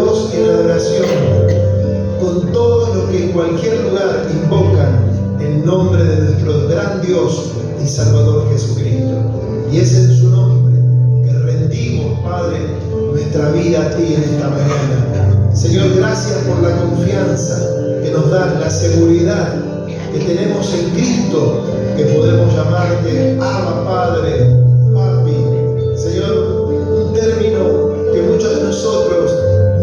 Dios en adoración, con todos los que en cualquier lugar invocan el nombre de nuestro gran Dios y Salvador Jesucristo. Y es en su nombre que rendimos, Padre, nuestra vida a ti en esta mañana. Señor, gracias por la confianza que nos das, la seguridad que tenemos en Cristo, que podemos llamarte Abba, Padre, Papi. Señor, un término que muchos de nosotros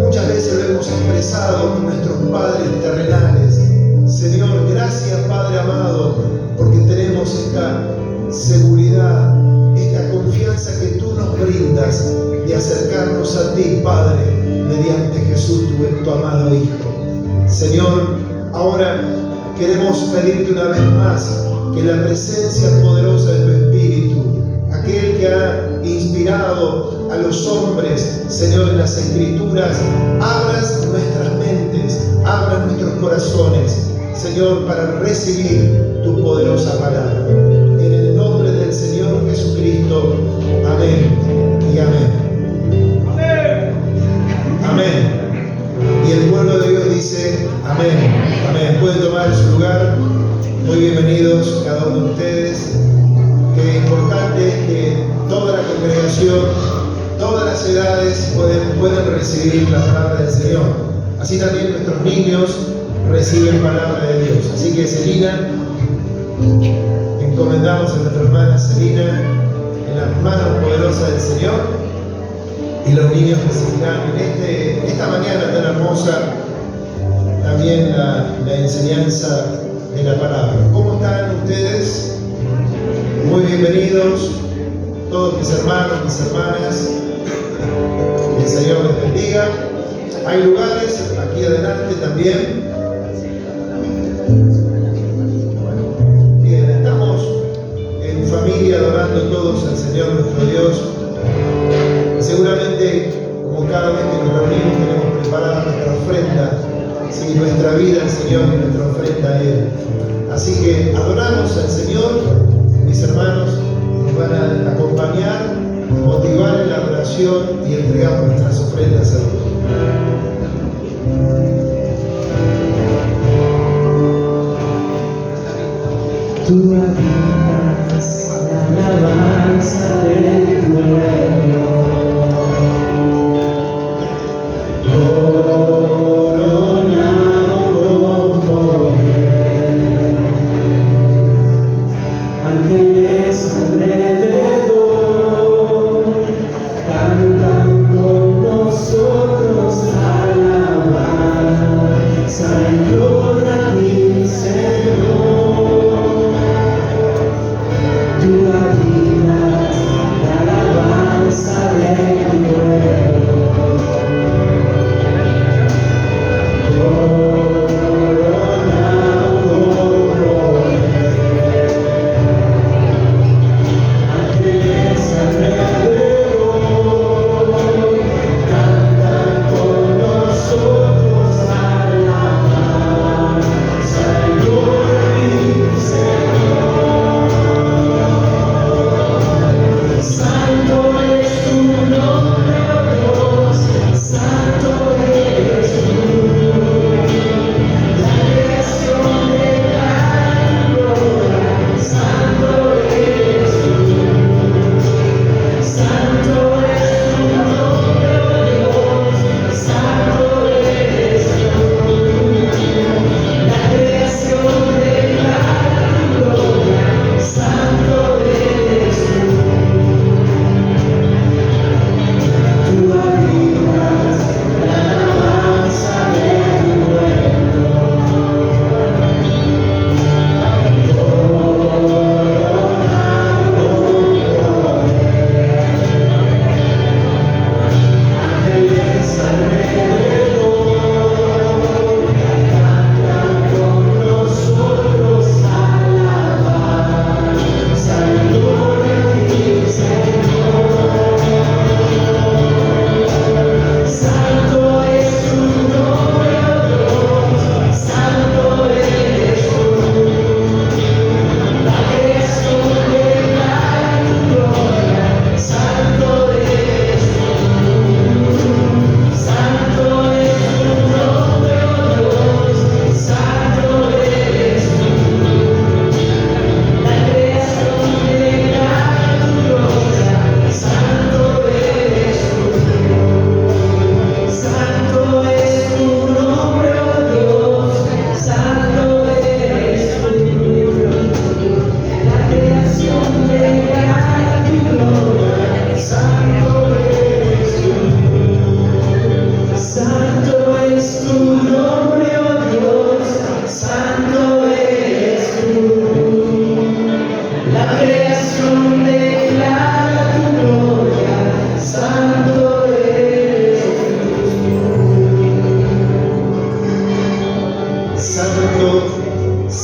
muchas veces lo hemos expresado con nuestros padres terrenales. Señor, gracias, Padre amado, porque tenemos esta seguridad, esta confianza que tú nos brindas de acercarnos a ti, Padre, mediante Jesús, tu amado Hijo. Señor, ahora queremos pedirte una vez más que la presencia poderosa de tu Espíritu, aquel que ha inspirado a los hombres, Señor, en las Escrituras, abras nuestras mentes, abras nuestros corazones, Señor, para recibir tu poderosa palabra. En el nombre del Señor Jesucristo. Amén y amén. Amén. Amén. Y el pueblo de Dios dice amén. Amén. Pueden tomar su lugar. Muy bienvenidos cada uno de ustedes. Qué importante es que toda la congregación, todas las edades pueden recibir la palabra del Señor. Así también nuestros niños reciben palabra de Dios. Así que Celina, encomendamos a nuestra hermana Celina en las manos poderosas del Señor, y los niños recibirán en esta mañana tan hermosa también la enseñanza de la palabra. ¿Cómo están ustedes? Muy bienvenidos todos mis hermanos, mis hermanas. Que el Señor les bendiga. Hay lugares aquí adelante también. Bien, estamos en familia adorando todos al Señor nuestro Dios. Seguramente, como cada vez que nos reunimos, tenemos preparada nuestra ofrenda, ¿sí? Nuestra vida al Señor y nuestra ofrenda a Él. Así que adoramos al Señor. Mis hermanos nos van a acompañar, motivar en la adoración y entregamos nuestras ofrendas a Dios. Tú habitas la alabanza de tu reino, coronado con poder, ángeles alrededor cantan con nosotros alabanza y gloria a ti, Señor.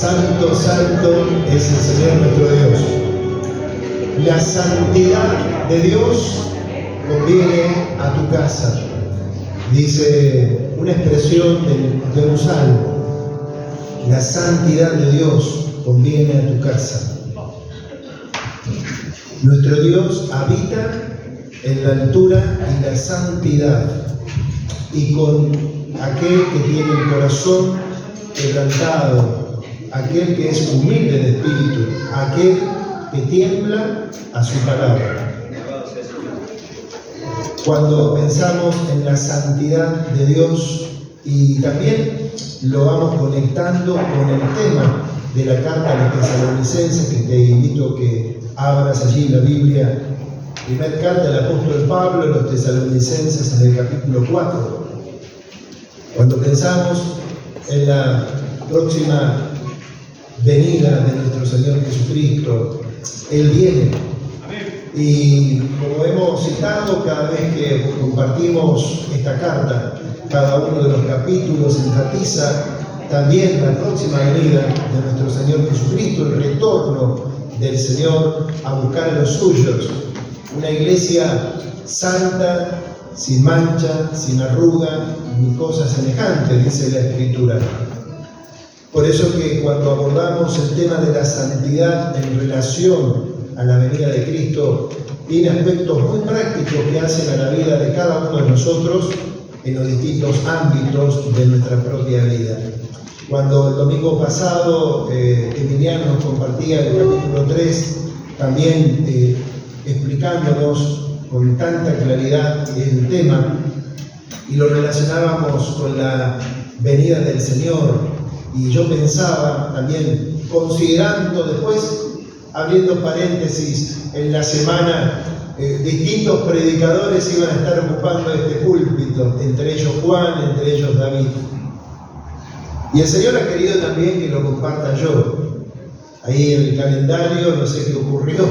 Santo, santo es el Señor nuestro Dios. La santidad de Dios conviene a tu casa. Dice una expresión de un salmo. La santidad de Dios conviene a tu casa. Nuestro Dios habita en la altura y la santidad, y con aquel que tiene el corazón quebrantado, aquel que es humilde de espíritu, aquel que tiembla a su palabra. Cuando pensamos en la santidad de Dios, y también lo vamos conectando con el tema de la carta a los tesalonicenses, que te invito a que abras allí la Biblia, primera carta del apóstol Pablo a los tesalonicenses en el capítulo 4. Cuando pensamos en la próxima venida de nuestro Señor Jesucristo, Él viene. Y como hemos citado, cada vez que compartimos esta carta, cada uno de los capítulos enfatiza también la próxima venida de nuestro Señor Jesucristo, el retorno del Señor a buscar a los suyos. Una iglesia santa, sin mancha, sin arruga, ni cosa semejante, dice la Escritura. Por eso que cuando abordamos el tema de la santidad en relación a la venida de Cristo, tiene aspectos muy prácticos que hacen a la vida de cada uno de nosotros en los distintos ámbitos de nuestra propia vida. Cuando el domingo pasado Emiliano nos compartía el capítulo 3, también explicándonos con tanta claridad el tema, y lo relacionábamos con la venida del Señor, y yo pensaba también, considerando después, abriendo paréntesis, en la semana distintos predicadores iban a estar ocupando este púlpito, entre ellos Juan, entre ellos David. Y el Señor ha querido también que lo comparta yo. Ahí en el calendario, no sé qué ocurrió,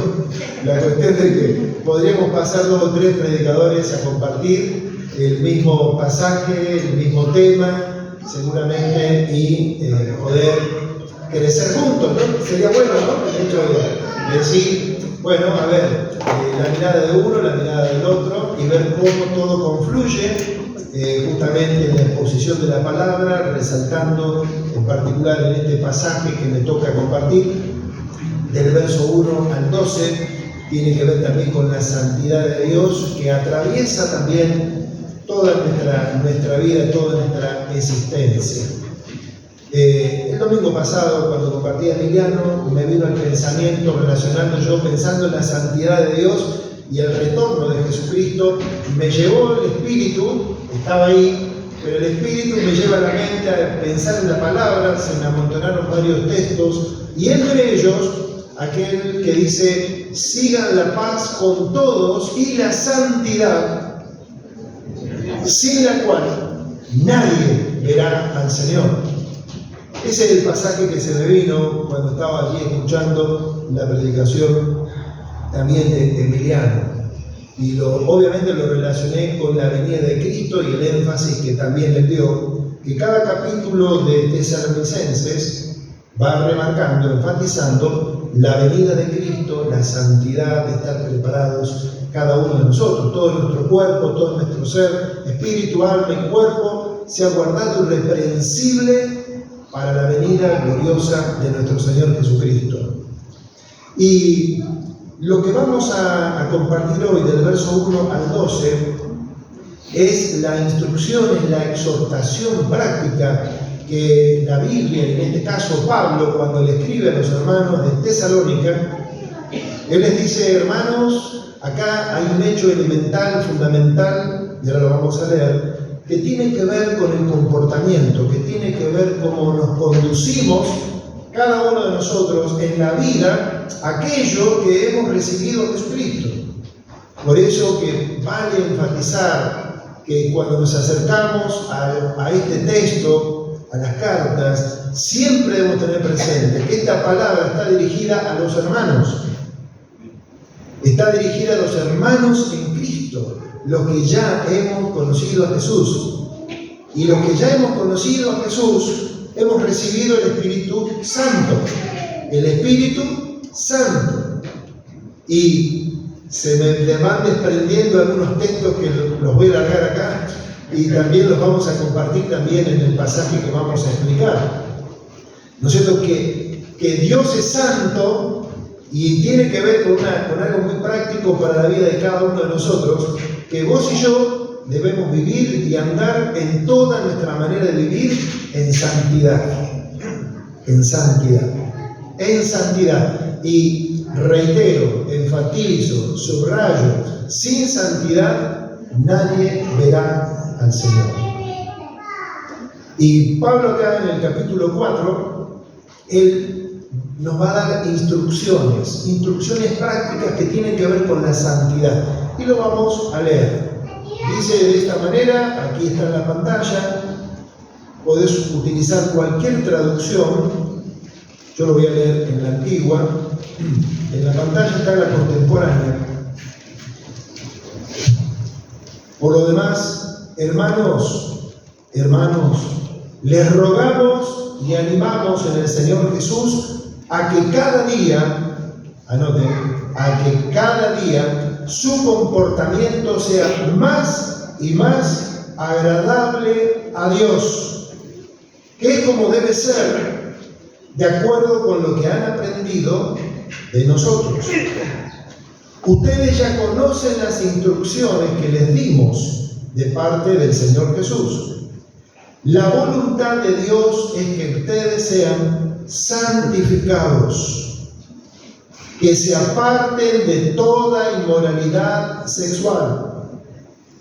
la cuestión de que podríamos pasar 2 o 3 predicadores a compartir el mismo pasaje, el mismo tema, seguramente, y poder crecer juntos, ¿no? Sería bueno, ¿no? El hecho de decir, bueno, a ver, la mirada de uno, la mirada del otro, y ver cómo todo confluye justamente en la exposición de la palabra, resaltando en particular en este pasaje que me toca compartir, del verso 1 al 12, tiene que ver también con la santidad de Dios, que atraviesa también toda nuestra vida, toda nuestra existencia. El domingo pasado, cuando compartía Emiliano, me vino el pensamiento relacionando yo, pensando en la santidad de Dios y el retorno de Jesucristo, me llevó el Espíritu, estaba ahí, pero el Espíritu me lleva a la mente a pensar en la palabra, se me amontonaron varios textos, y entre ellos aquel que dice, sigan la paz con todos y la santidad, sin la cual nadie verá al Señor. Ese es el pasaje que se me vino cuando estaba allí escuchando la predicación también de Emiliano. Y obviamente lo relacioné con la venida de Cristo y el énfasis que también le dio, que cada capítulo de Tesalonicenses va remarcando, enfatizando la venida de Cristo, la santidad de estar preparados cada uno de nosotros, todo nuestro cuerpo, todo nuestro ser, espíritu, alma y cuerpo, sea guardado irreprensible para la venida gloriosa de nuestro Señor Jesucristo. Y lo que vamos a compartir hoy del verso 1 al 12 es la instrucción, es la exhortación práctica que la Biblia, en este caso Pablo, cuando le escribe a los hermanos de Tesalónica, él les dice, hermanos, acá hay un hecho elemental, fundamental, y ahora lo vamos a leer, que tiene que ver con el comportamiento, que tiene que ver cómo nos conducimos cada uno de nosotros en la vida, aquello que hemos recibido de Jesucristo. Por eso que vale enfatizar que cuando nos acercamos a este texto, a las cartas, siempre debemos tener presente que esta palabra está dirigida a los hermanos. Está dirigida a los hermanos en Cristo, los que ya hemos conocido a Jesús. Y los que ya hemos conocido a Jesús, hemos recibido el Espíritu Santo. El Espíritu Santo. Y se me van desprendiendo algunos textos que los voy a largar acá y también los vamos a compartir también en el pasaje que vamos a explicar. ¿No es cierto? Que Dios es santo y tiene que ver con algo muy práctico para la vida de cada uno de nosotros, que vos y yo debemos vivir y andar en toda nuestra manera de vivir en santidad. En santidad. En santidad. Y reitero, enfatizo, subrayo, sin santidad nadie verá al Señor. Y Pablo acá en el capítulo 4, él nos va a dar instrucciones prácticas que tienen que ver con la santidad. Y lo vamos a leer. Dice de esta manera, aquí está en la pantalla, podés utilizar cualquier traducción. Yo lo voy a leer en la antigua. En la pantalla está la contemporánea. Por lo demás, hermanos, les rogamos y animamos en el Señor Jesús a que cada día, anoten, a que cada día su comportamiento sea más y más agradable a Dios, que es como debe ser, de acuerdo con lo que han aprendido de nosotros. Ustedes ya conocen las instrucciones que les dimos de parte del Señor Jesús. La voluntad de Dios es que ustedes sean santificados, que se aparten de toda inmoralidad sexual,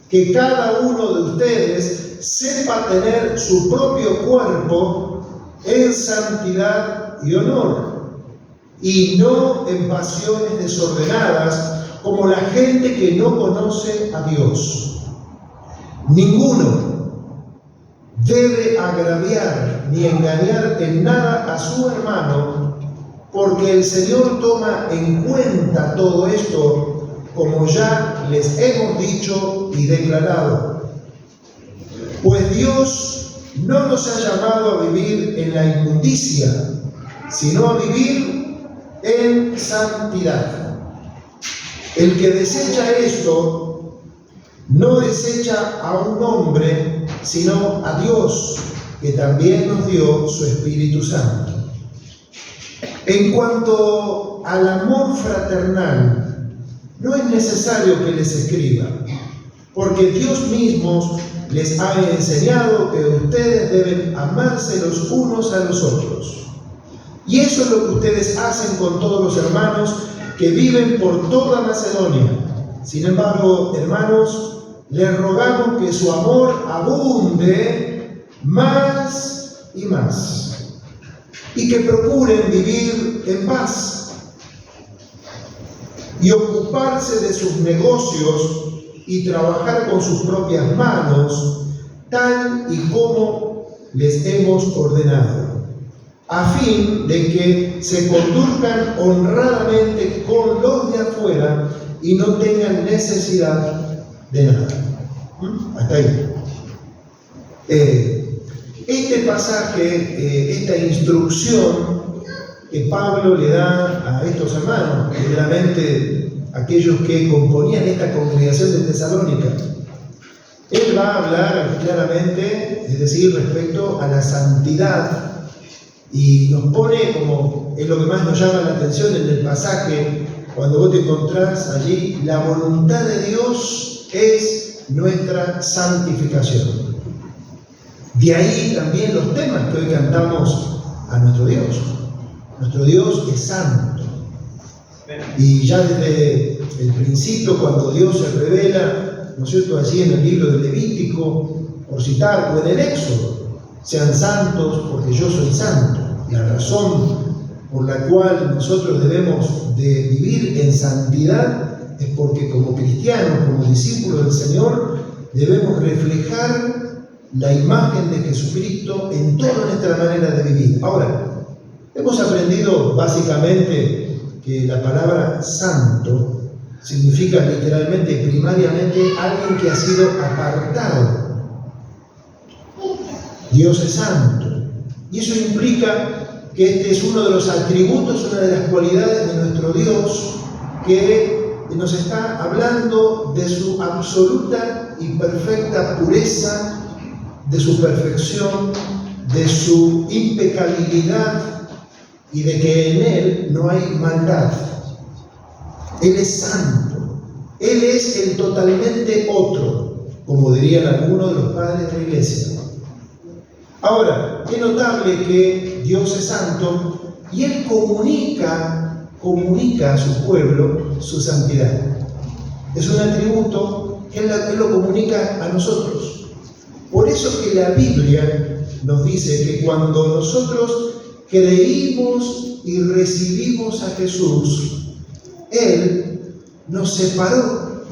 que cada uno de ustedes sepa tener su propio cuerpo en santidad y honor, y no en pasiones desordenadas como la gente que no conoce a Dios. Ninguno debe agraviar ni engañar en nada a su hermano, porque el Señor toma en cuenta todo esto, como ya les hemos dicho y declarado. Pues Dios no nos ha llamado a vivir en la inmundicia, sino a vivir en santidad. El que desecha esto, no desecha a un hombre, sino a Dios, que también nos dio su Espíritu Santo. En cuanto al amor fraternal, no es necesario que les escriba, porque Dios mismo les ha enseñado que ustedes deben amarse los unos a los otros. Y eso es lo que ustedes hacen con todos los hermanos que viven por toda Macedonia. Sin embargo, hermanos, les rogamos que su amor abunde más y más, y que procuren vivir en paz y ocuparse de sus negocios y trabajar con sus propias manos, tal y como les hemos ordenado, a fin de que se conduzcan honradamente con los de afuera y no tengan necesidad de nada. Hasta ahí. Este pasaje, esta instrucción que Pablo le da a estos hermanos, primeramente aquellos que componían esta congregación de Tesalónica, él va a hablar claramente, es decir, respecto a la santidad, y nos pone como, es lo que más nos llama la atención en el pasaje, cuando vos te encontrás allí, la voluntad de Dios es nuestra santificación. De ahí también los temas que hoy cantamos a nuestro Dios. Nuestro Dios es santo. Y ya desde el principio, cuando Dios se revela, ¿no es cierto?, allí en el libro de Levítico, por citar, o en el Éxodo, sean santos porque yo soy santo. La razón por la cual nosotros debemos de vivir en santidad es porque como cristianos, como discípulos del Señor, debemos reflejar la imagen de Jesucristo en toda nuestra manera de vivir. Ahora, hemos aprendido básicamente que la palabra santo significa literalmente, primariamente, alguien que ha sido apartado. Dios es santo. Y eso implica que este es uno de los atributos, una de las cualidades de nuestro Dios, que nos está hablando de su absoluta y perfecta pureza, de su perfección, de su impecabilidad y de que en Él no hay maldad. Él es santo, Él es el totalmente otro, como dirían algunos de los padres de la iglesia. Ahora, es notable que Dios es santo y Él comunica a su pueblo su santidad. Es un atributo que Él lo comunica a nosotros. Por eso que la Biblia nos dice que cuando nosotros creímos y recibimos a Jesús, Él nos separó.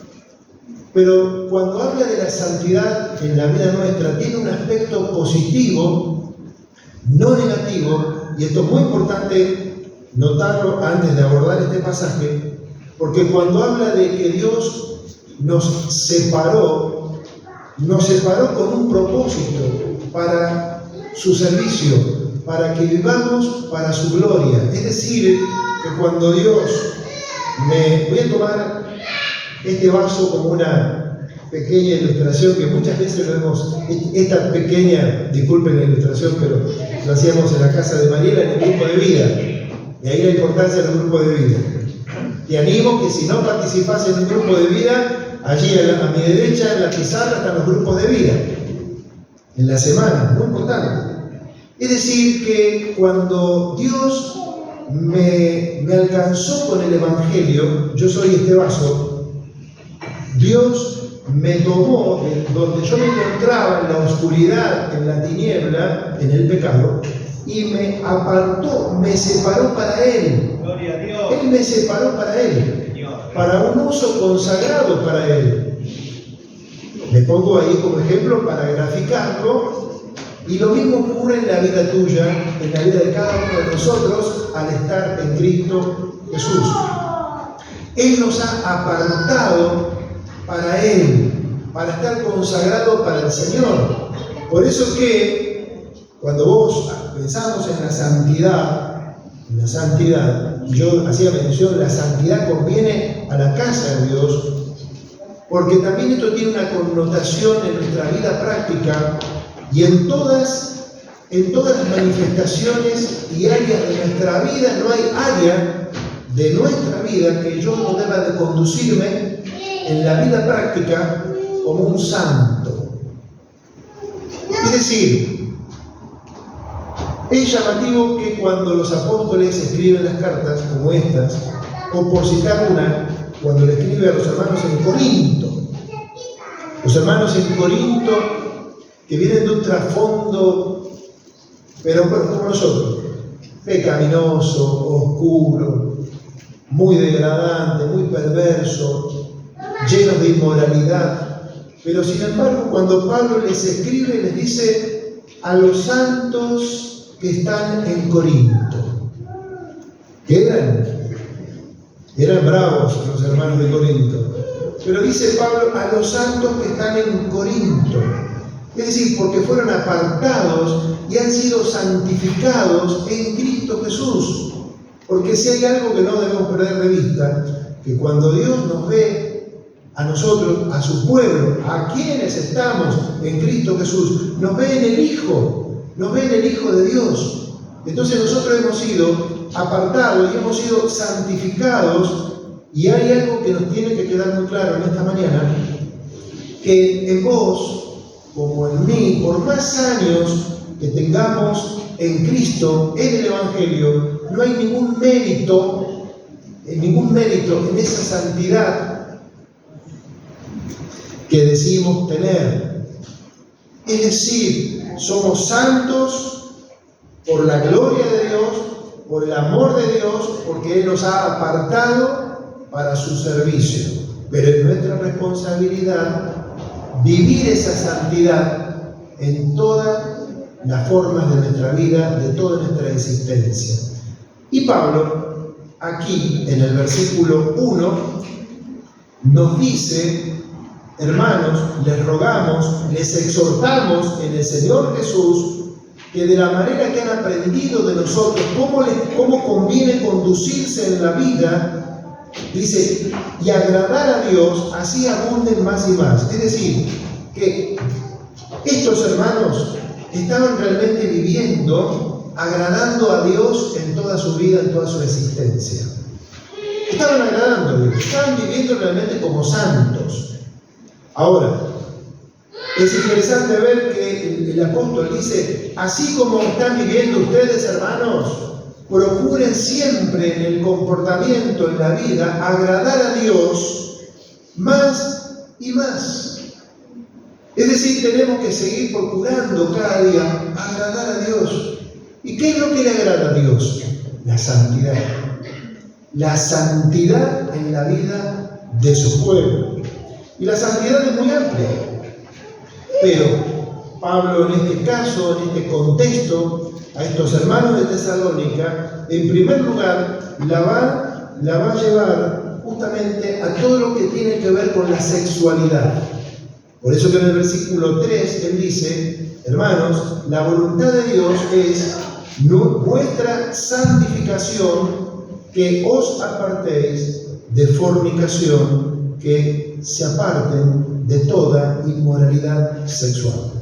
Pero cuando habla de la santidad en la vida nuestra, tiene un aspecto positivo, no negativo, y esto es muy importante notarlo antes de abordar este pasaje, porque cuando habla de que Dios nos separó con un propósito para su servicio, para que vivamos para su gloria. Es decir, que cuando Dios voy a tomar este vaso como una pequeña ilustración que muchas veces lo vemos, esta pequeña, disculpen la ilustración, pero lo hacíamos en la casa de Mariela en el grupo de vida, y ahí la importancia del grupo de vida. Te animo que si no participas en un grupo de vida, allí a mi derecha en la pizarra están los grupos de vida, en la semana, muy importante. Es decir, que cuando Dios me alcanzó con el Evangelio, yo soy este vaso, Dios me tomó donde yo me encontraba en la oscuridad, en la tiniebla, en el pecado, y me apartó, me separó para Él. Gloria a Dios. Él me separó para Él, para un uso consagrado para Él. Me pongo ahí como ejemplo para graficarlo, y lo mismo ocurre en la vida tuya, en la vida de cada uno de nosotros, al estar en Cristo Jesús. Él nos ha apartado para Él, para estar consagrado para el Señor. Por eso que cuando vos pensamos en la santidad, yo hacía mención, la santidad conviene a la casa de Dios, porque también esto tiene una connotación en nuestra vida práctica y en todas las manifestaciones y áreas de nuestra vida. No hay área de nuestra vida que yo no deba de conducirme en la vida práctica como un santo. Es decir, es llamativo que cuando los apóstoles escriben las cartas como estas, o por citar una, cuando le escribe a los hermanos en Corinto, los hermanos en Corinto que vienen de un trasfondo, pero como nosotros, pecaminoso, oscuro, muy degradante, muy perverso, llenos de inmoralidad, pero sin embargo cuando Pablo les escribe, les dice a los santos que están en Corinto, que eran bravos los hermanos de Corinto, pero dice Pablo a los santos que están en Corinto, es decir, porque fueron apartados y han sido santificados en Cristo Jesús. Porque si hay algo que no debemos perder de vista, que cuando Dios nos ve a nosotros, a su pueblo, a quienes estamos en Cristo Jesús, nos ve en el Hijo de Dios. Entonces nosotros hemos sido apartados y hemos sido santificados, y hay algo que nos tiene que quedar muy claro en esta mañana, que en vos, como en mí, por más años que tengamos en Cristo, en el Evangelio, no hay ningún mérito en esa santidad que decimos tener. Es decir, somos santos por la gloria de Dios, por el amor de Dios, porque Él nos ha apartado para su servicio. Pero es nuestra responsabilidad vivir esa santidad en todas las formas de nuestra vida, de toda nuestra existencia. Y Pablo, aquí en el versículo 1, nos dice: hermanos, les rogamos, les exhortamos en el Señor Jesús que de la manera que han aprendido de nosotros, cómo conviene conducirse en la vida, dice, y agradar a Dios, así abunden más y más. Es decir, que estos hermanos estaban realmente viviendo, agradando a Dios en toda su vida, en toda su existencia. Estaban agradando a Dios, estaban viviendo realmente como santos. Ahora, es interesante ver que el apóstol dice, así como están viviendo ustedes, hermanos, procuren siempre en el comportamiento, en la vida, agradar a Dios más y más. Es decir, tenemos que seguir procurando cada día agradar a Dios. ¿Y qué es lo que le agrada a Dios? La santidad. La santidad en la vida de su pueblo. Y la santidad es muy amplia. Pero Pablo en este caso, en este contexto, a estos hermanos de Tesalónica, en primer lugar, la va a llevar justamente a todo lo que tiene que ver con la sexualidad. Por eso que en el versículo 3 él dice, hermanos, la voluntad de Dios es vuestra santificación, que os apartéis de fornicación, que se aparten de toda inmoralidad sexual.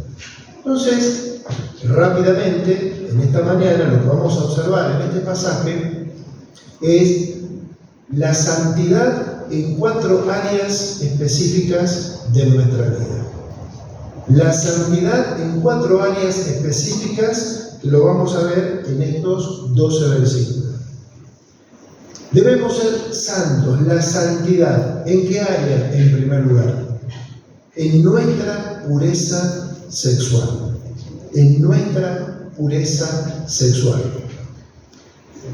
Entonces, rápidamente, en esta mañana, lo que vamos a observar en este pasaje es la santidad en 4 áreas específicas de nuestra vida. La santidad en 4 áreas específicas que lo vamos a ver en estos 12 versículos. Debemos ser santos. La santidad, ¿en qué área? En primer lugar, en nuestra pureza sexual. En nuestra pureza sexual.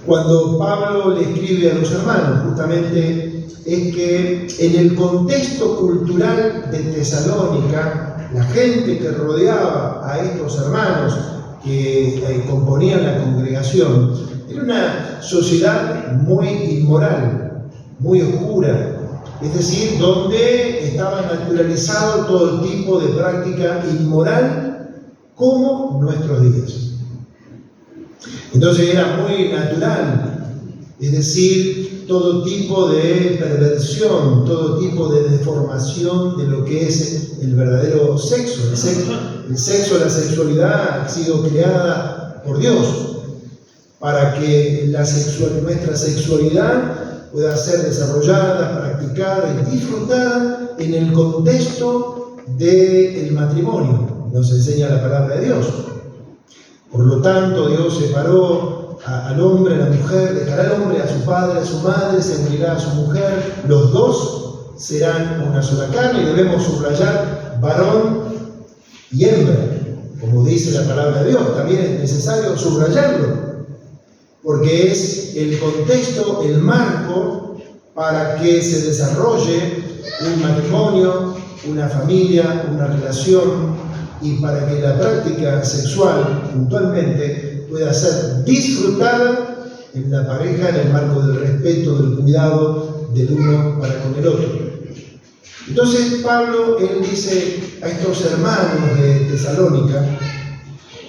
Cuando Pablo le escribe a los hermanos, justamente es que en el contexto cultural de Tesalónica, la gente que rodeaba a estos hermanos que componían la congregación, era una sociedad muy inmoral, muy oscura, es decir, donde estaba naturalizado todo tipo de práctica inmoral como nuestros días. Entonces era muy natural, es decir, todo tipo de perversión, todo tipo de deformación de lo que es el verdadero sexo. El sexo, la sexualidad ha sido creada por Dios para que nuestra sexualidad pueda ser desarrollada, practicada y disfrutada en el contexto del matrimonio. Nos enseña la palabra de Dios. Por lo tanto, Dios separó al hombre, a la mujer, dejará al hombre a su padre, a su madre, se unirá a su mujer, los dos serán una sola carne, y debemos subrayar varón y hembra, como dice la palabra de Dios. También es necesario subrayarlo, porque es el contexto, el marco para que se desarrolle un matrimonio, una familia, una relación, y para que la práctica sexual puntualmente pueda ser disfrutada en la pareja en el marco del respeto, del cuidado del uno para con el otro. Entonces Pablo, él dice a estos hermanos de Tesalónica,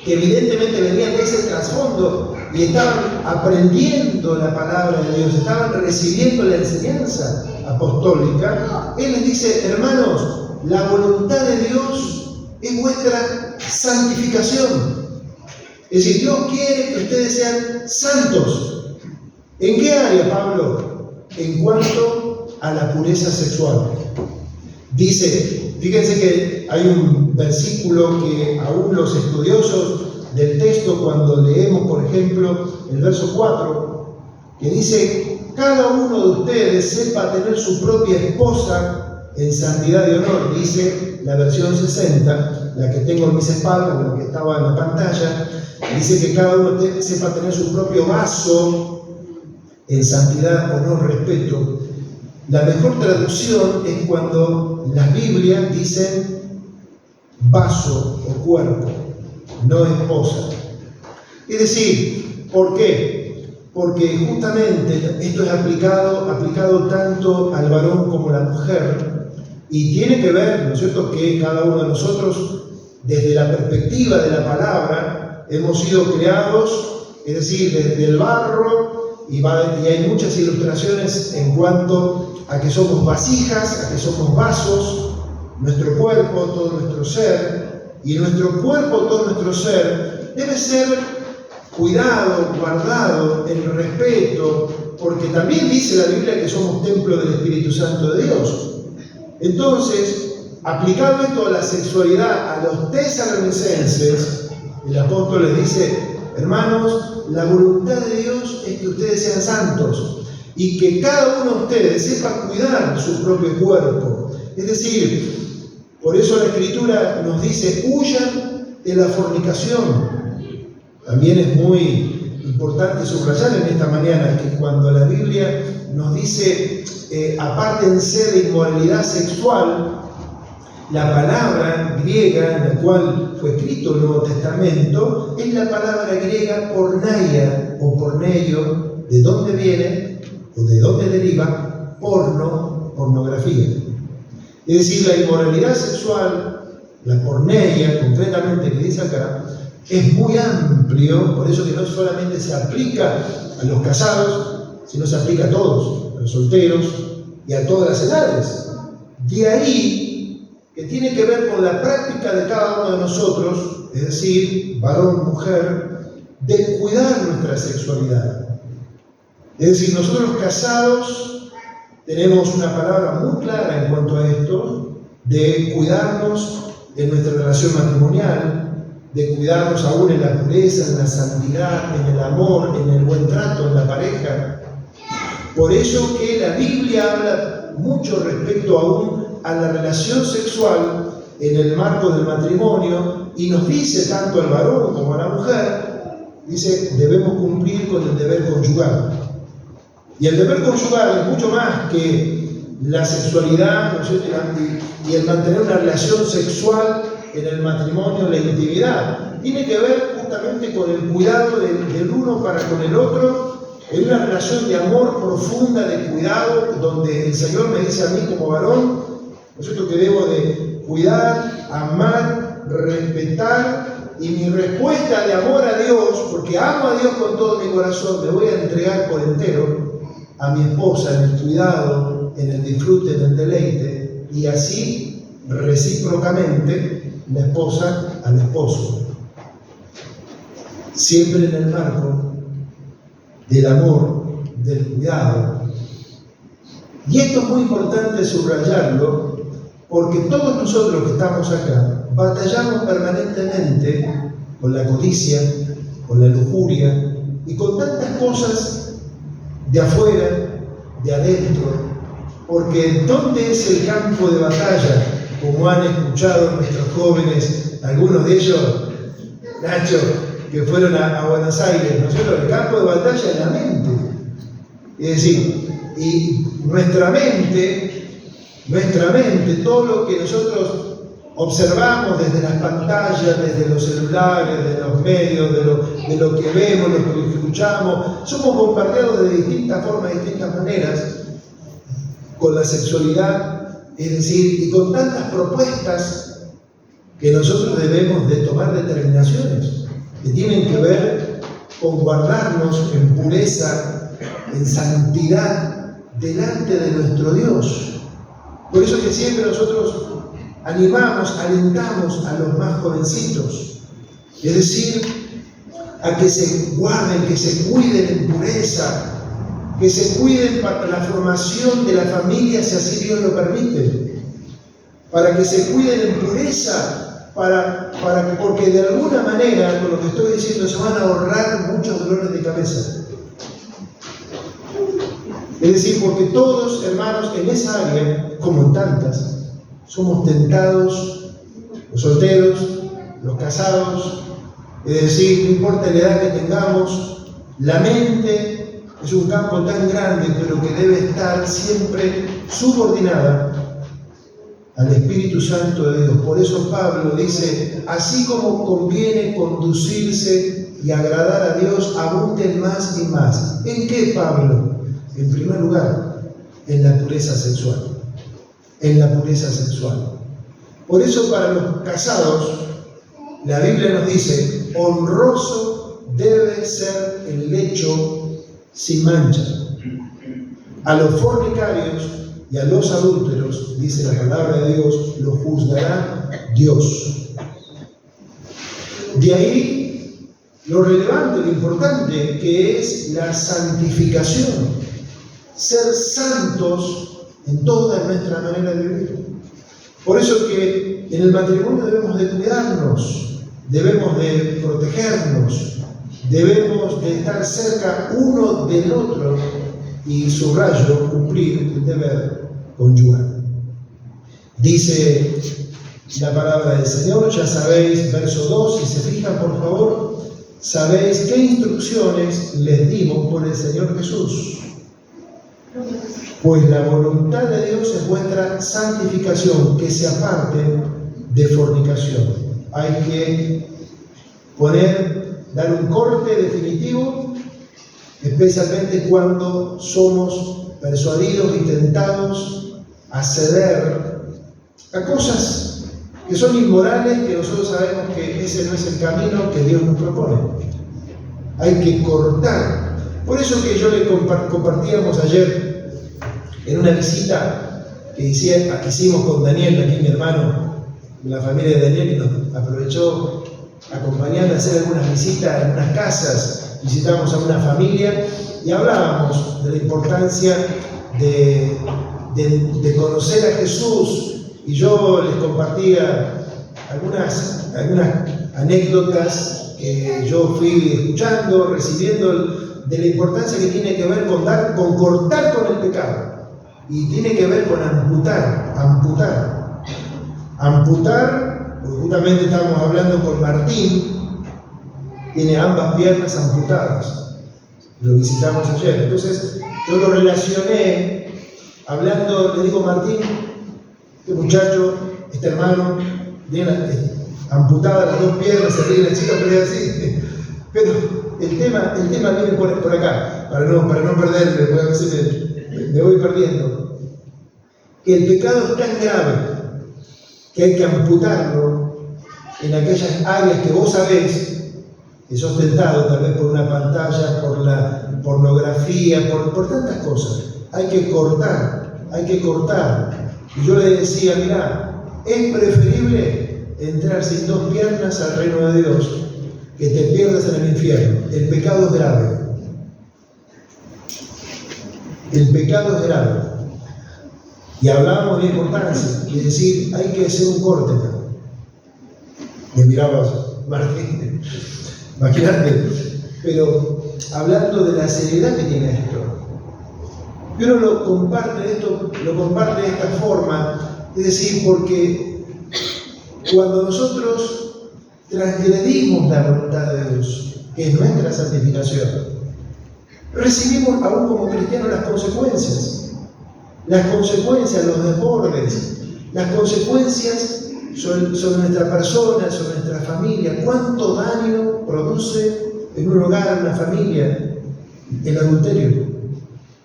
que evidentemente venían de ese trasfondo y estaban aprendiendo la palabra de Dios, estaban recibiendo la enseñanza apostólica, él les dice, hermanos, la voluntad de Dios es vuestra santificación. Es decir, Dios quiere que ustedes sean santos. ¿En qué área, Pablo? En cuanto a la pureza sexual. Dice, fíjense que hay un versículo que aún los estudiosos del texto, cuando leemos, por ejemplo, el verso 4, que dice, cada uno de ustedes sepa tener su propia esposa en santidad y honor, dice la versión 60, la que tengo en mis espaldas, la que estaba en la pantalla, dice que cada uno sepa tener su propio vaso en santidad, honor, respeto. La mejor traducción es cuando las Biblias dicen vaso o cuerpo, no esposa. Es decir, ¿por qué? Porque justamente esto es aplicado tanto al varón como a la mujer, y tiene que ver, ¿no es cierto?, que cada uno de nosotros, desde la perspectiva de la palabra, hemos sido creados, es decir, desde el barro, y hay muchas ilustraciones en cuanto a que somos vasijas, a que somos vasos, nuestro cuerpo, todo nuestro ser, y nuestro cuerpo, todo nuestro ser, debe ser cuidado, guardado, en respeto, porque también dice la Biblia que somos templo del Espíritu Santo de Dios. Entonces, aplicado esto a la sexualidad, a los tesalonicenses, el apóstol les dice: hermanos, la voluntad de Dios es que ustedes sean santos y que cada uno de ustedes sepa cuidar su propio cuerpo. Es decir, por eso la Escritura nos dice: huyan de la fornicación. También es muy importante subrayar en esta mañana que cuando la Biblia nos dice apártense de inmoralidad sexual, la palabra griega en la cual fue escrito el Nuevo Testamento es la palabra griega porneia o porneio, de dónde viene o de dónde deriva porno, pornografía. Es decir, la inmoralidad sexual, la porneia concretamente que dice acá, es muy amplio, por eso que no solamente se aplica a los casados, sino se aplica a todos, a los solteros y a todas las edades. De ahí que tiene que ver con la práctica de cada uno de nosotros, es decir, varón, mujer, de cuidar nuestra sexualidad. Es decir, nosotros los casados tenemos una palabra muy clara en cuanto a esto, de cuidarnos en nuestra relación matrimonial, de cuidarnos aún en la pureza, en la santidad, en el amor, en el buen trato, en la pareja. Por eso que la Biblia habla mucho respecto aún a la relación sexual en el marco del matrimonio y nos dice tanto al varón como a la mujer, dice, debemos cumplir con el deber conyugal. Y el deber conyugal es mucho más que la sexualidad, ¿no es cierto? Y el mantener una relación sexual en el matrimonio, la intimidad. Tiene que ver justamente con el cuidado del uno para con el otro, en una relación de amor profunda, de cuidado, donde el Señor me dice a mí como varón, ¿no es cierto?, que debo de cuidar, amar, respetar, y mi respuesta de amor a Dios, porque amo a Dios con todo mi corazón, me voy a entregar por entero a mi esposa en el cuidado, en el disfrute, en el deleite, y así recíprocamente la esposa al esposo, siempre en el marco del amor, del cuidado. Y esto es muy importante subrayarlo, porque todos nosotros que estamos acá batallamos permanentemente con la codicia, con la lujuria y con tantas cosas de afuera, de adentro, porque ¿dónde es el campo de batalla? Como han escuchado nuestros jóvenes, algunos de ellos, Nacho, que fueron a Buenos Aires, ¿no es cierto? El campo de batalla es la mente. Es decir, y nuestra mente, todo lo que nosotros observamos desde las pantallas, desde los celulares, de los medios, de lo que vemos, lo que escuchamos, somos bombardeados de distintas formas, de distintas maneras, con la sexualidad. Es decir, y con tantas propuestas que nosotros debemos de tomar determinaciones que tienen que ver con guardarnos en pureza, en santidad, delante de nuestro Dios. Por eso que siempre nosotros animamos, alentamos a los más jovencitos, es decir, a que se guarden, que se cuiden en pureza, que se cuiden para la formación de la familia, si así Dios lo permite, para que se cuiden en pureza, porque de alguna manera, con lo que estoy diciendo, se van a ahorrar muchos dolores de cabeza. Es decir, porque todos, hermanos, en esa área, como en tantas, somos tentados, los solteros, los casados, es decir, no importa la edad que tengamos, la mente es un campo tan grande, pero que debe estar siempre subordinada al Espíritu Santo de Dios. Por eso Pablo dice, así como conviene conducirse y agradar a Dios, abunden más y más. ¿En qué, Pablo? En primer lugar, en la pureza sexual. En la pureza sexual. Por eso para los casados, la Biblia nos dice honroso debe ser el lecho sin mancha. A los fornicarios y a los adúlteros, dice la palabra de Dios, los juzgará Dios. De ahí lo relevante, lo importante que es la santificación, ser santos en toda nuestra manera de vivir. Por eso que en el matrimonio debemos de cuidarnos, debemos de protegernos, debemos de estar cerca uno del otro y, subrayo, cumplir el deber conyugal. Dice la palabra del Señor, ya sabéis, verso 2, si se fijan por favor, sabéis qué instrucciones les dimos por el Señor Jesús. Pues la voluntad de Dios es vuestra santificación, que se aparten de fornicación. Hay que dar un corte definitivo, especialmente cuando somos persuadidos y tentados a ceder a cosas que son inmorales, que nosotros sabemos que ese no es el camino que Dios nos propone. Hay que cortar. Por eso que yo le compartíamos ayer en una visita que hicimos con Daniel, aquí mi hermano, la familia de Daniel, que nos aprovechó acompañarle a hacer algunas visitas en unas casas, visitamos a una familia y hablábamos de la importancia de conocer a Jesús, y yo les compartía algunas anécdotas que yo fui escuchando, recibiendo, de la importancia que tiene que ver con cortar con el pecado. Y tiene que ver con amputar, porque justamente estábamos hablando con Martín, tiene ambas piernas amputadas, lo visitamos ayer. Entonces yo lo relacioné, hablando, le digo, Martín, este muchacho, este hermano, tiene amputadas las dos piernas, se ríe la chica, pero es así. Pero el tema viene por acá, para no perderme, porque a veces me voy perdiendo. Que el pecado es tan grave que hay que amputarlo en aquellas áreas que vos sabés que sos tentado, tal vez por una pantalla, por la pornografía, por tantas cosas. Hay que cortar. Y yo le decía, mirá, es preferible entrar sin dos piernas al reino de Dios que te pierdas en el infierno. El pecado es grave. El pecado es grave. Y hablábamos de la importancia, y decir, hay que hacer un corte. Me mirabas, Martín, imagínate, pero hablando de la seriedad que tiene esto. Y uno lo comparte de esta forma, es decir, porque cuando nosotros transgredimos la voluntad de Dios, que es nuestra santificación, recibimos aún como cristianos las consecuencias, los desbordes, las consecuencias sobre nuestra persona, sobre nuestra familia. ¿Cuánto daño produce en un hogar, en una familia, el adulterio,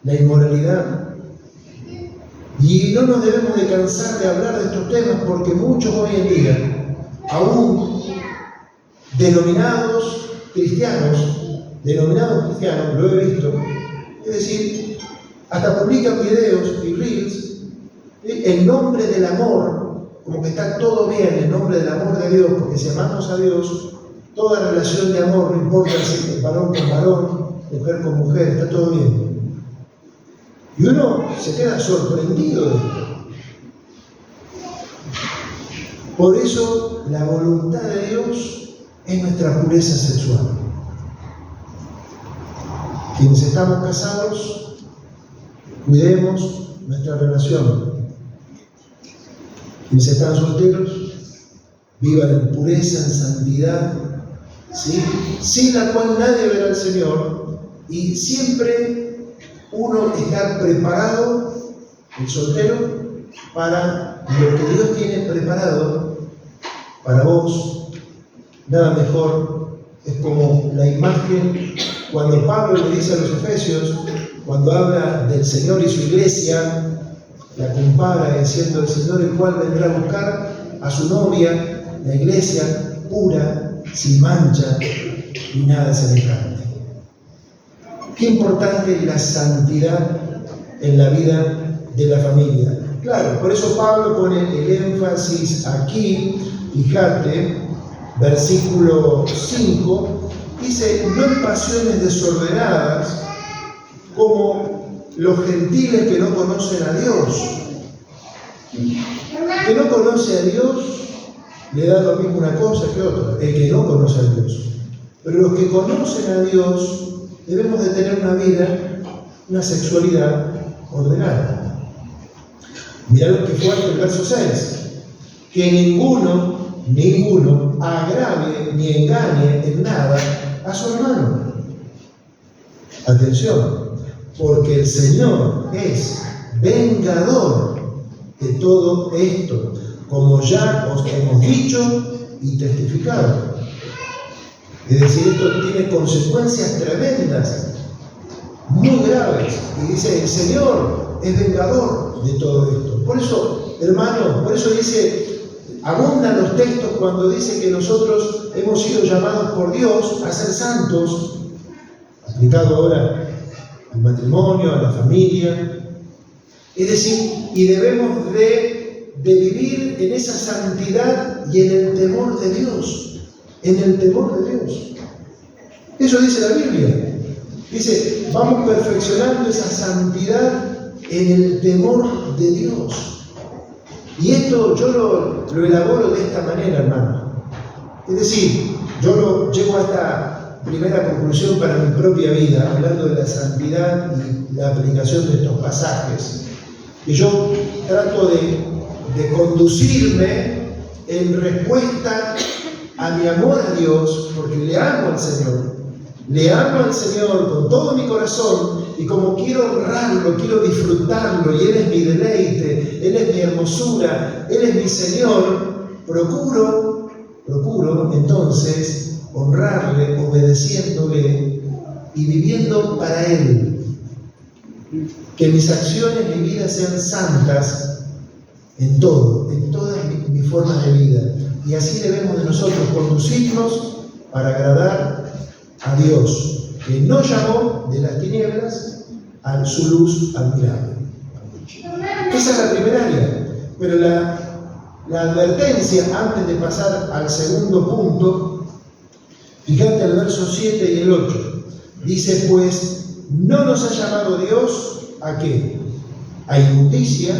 la inmoralidad? Y no nos debemos de cansar de hablar de estos temas, porque muchos hoy en día, aún denominados cristianos, lo he visto, es decir, hasta publican videos y reels en nombre del amor, como que está todo bien en nombre del amor de Dios, porque si amamos a Dios, toda relación de amor, no importa si es varón con varón, mujer con mujer, está todo bien. Y uno se queda sorprendido de esto. Por eso la voluntad de Dios es nuestra pureza sexual. Quienes estamos casados, cuidemos nuestra relación. Quienes están solteros, vivan en pureza, en santidad, ¿sí? Sin la cual nadie verá al Señor, y siempre uno está preparado, el soltero, para lo que Dios tiene preparado para vos. Nada mejor, es como la imagen cuando Pablo le dice a los Efesios, cuando habla del Señor y su iglesia, la compara diciendo el Señor, el cual vendrá a buscar a su novia, la iglesia pura, sin mancha ni nada semejante. Qué importante es la santidad en la vida de la familia. Claro, por eso Pablo pone el énfasis aquí, fíjate, versículo 5, dice, no en pasiones desordenadas, como los gentiles que no conocen a Dios. El que no conoce a Dios le da lo mismo una cosa que otra, el que no conoce a Dios. Pero los que conocen a Dios debemos de tener una vida, una sexualidad ordenada. Mirá lo que fuerte el verso 6, que ninguno agrave ni engañe en nada a su hermano. Atención, porque el Señor es vengador de todo esto, como ya os hemos dicho y testificado. Es decir, esto tiene consecuencias tremendas, muy graves. Y dice, el Señor es vengador de todo esto. Por eso, hermano, por eso dice, abundan los textos cuando dice que nosotros hemos sido llamados por Dios a ser santos, aplicado ahora al matrimonio, a la familia. Es decir, y debemos de vivir en esa santidad y en el temor de Dios. En el temor de Dios. Eso dice la Biblia. Dice, vamos perfeccionando esa santidad en el temor de Dios. Y esto yo lo elaboro de esta manera, hermano. Es decir, yo lo llevo a esta primera conclusión para mi propia vida, hablando de la santidad y la aplicación de estos pasajes. Y yo trato de conducirme en respuesta a mi amor a Dios, porque le amo al Señor. Le amo al Señor con todo mi corazón, y como quiero honrarlo, quiero disfrutarlo, y Él es mi deleite, Él es mi hermosura, Él es mi Señor, procuro entonces honrarle, obedeciéndole y viviendo para Él. Que mis acciones, mi vida sean santas en todo, en todas mis formas de vida. Y así debemos de nosotros conducirnos para agradar a Dios, que nos llamó de las tinieblas a su luz admirable. Esa es la primera área. Pero la advertencia, antes de pasar al segundo punto, fíjate el verso 7 y el 8. Dice, pues, no nos ha llamado Dios ¿a qué? A inmundicia,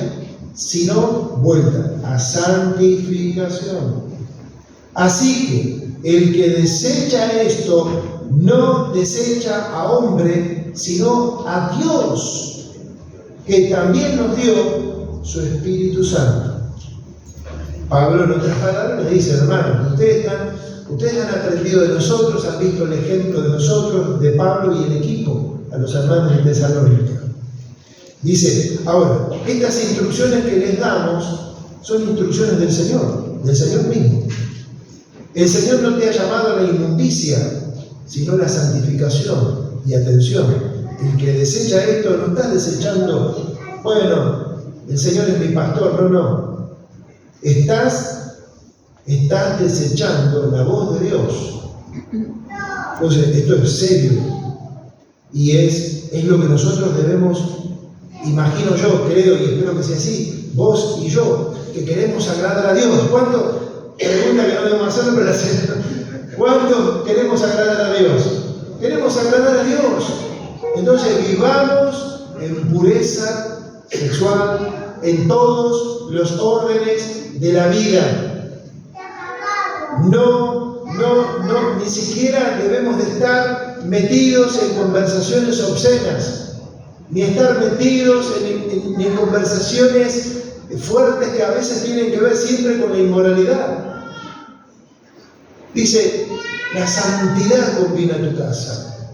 sino vuelta a santificación. Así que el que desecha esto no desecha a hombre, sino a Dios, que también nos dio su Espíritu Santo. Pablo en otras palabras le dice, hermanos, ustedes han aprendido de nosotros, han visto el ejemplo de nosotros, de Pablo y el equipo, a los hermanos de Tesalónica. Dice, ahora, estas instrucciones que les damos son instrucciones del Señor mismo. El Señor no te ha llamado a la inmundicia, sino a la santificación. Y atención, el que desecha esto no está desechando, bueno, el Señor es mi pastor, no. Estás desechando la voz de Dios. Entonces, esto es serio. Y es lo que nosotros debemos, imagino yo, creo y espero que sea así, vos y yo, que queremos agradar a Dios. ¿Cuánto? Pregunta que no debemos hacerlo, pero la hacemos. ¿Cuánto queremos agradar a Dios? Queremos agradar a Dios. Entonces vivamos en pureza sexual en todos los órdenes de la vida. No, ni siquiera debemos de estar metidos en conversaciones obscenas, ni estar metidos en conversaciones fuertes que a veces tienen que ver siempre con la inmoralidad. Dice, la santidad combina tu casa.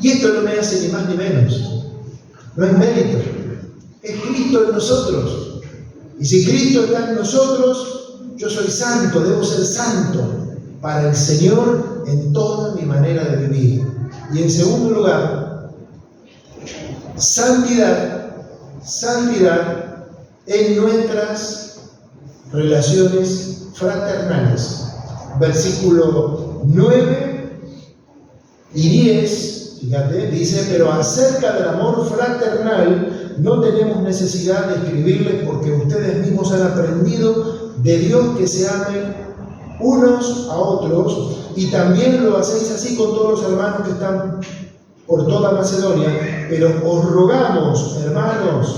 Y esto no me hace ni más ni menos. No es mérito. Es Cristo en nosotros. Y si Cristo está en nosotros, yo soy santo, debo ser santo para el Señor en toda mi manera de vivir. Y en segundo lugar, santidad en nuestras relaciones fraternales. versículo 9 y 10, fíjate, dice: pero acerca del amor fraternal no tenemos necesidad de escribirles, porque ustedes mismos han aprendido de Dios que se amen unos a otros, y también lo hacéis así con todos los hermanos que están por toda Macedonia. Pero os rogamos, hermanos,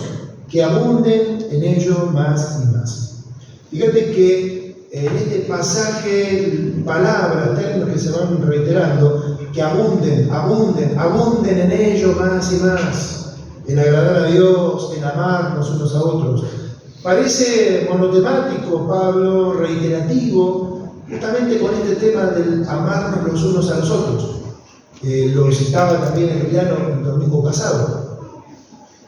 que abunden en ello más y más. Fíjate que en este pasaje, palabras, términos que se van reiterando, que abunden en ello más y más, en agradar a Dios, en amarnos unos a otros. Parece monotemático, Pablo, reiterativo, justamente con este tema del amarnos los unos a los otros. Lo citaba también Emiliano el domingo pasado,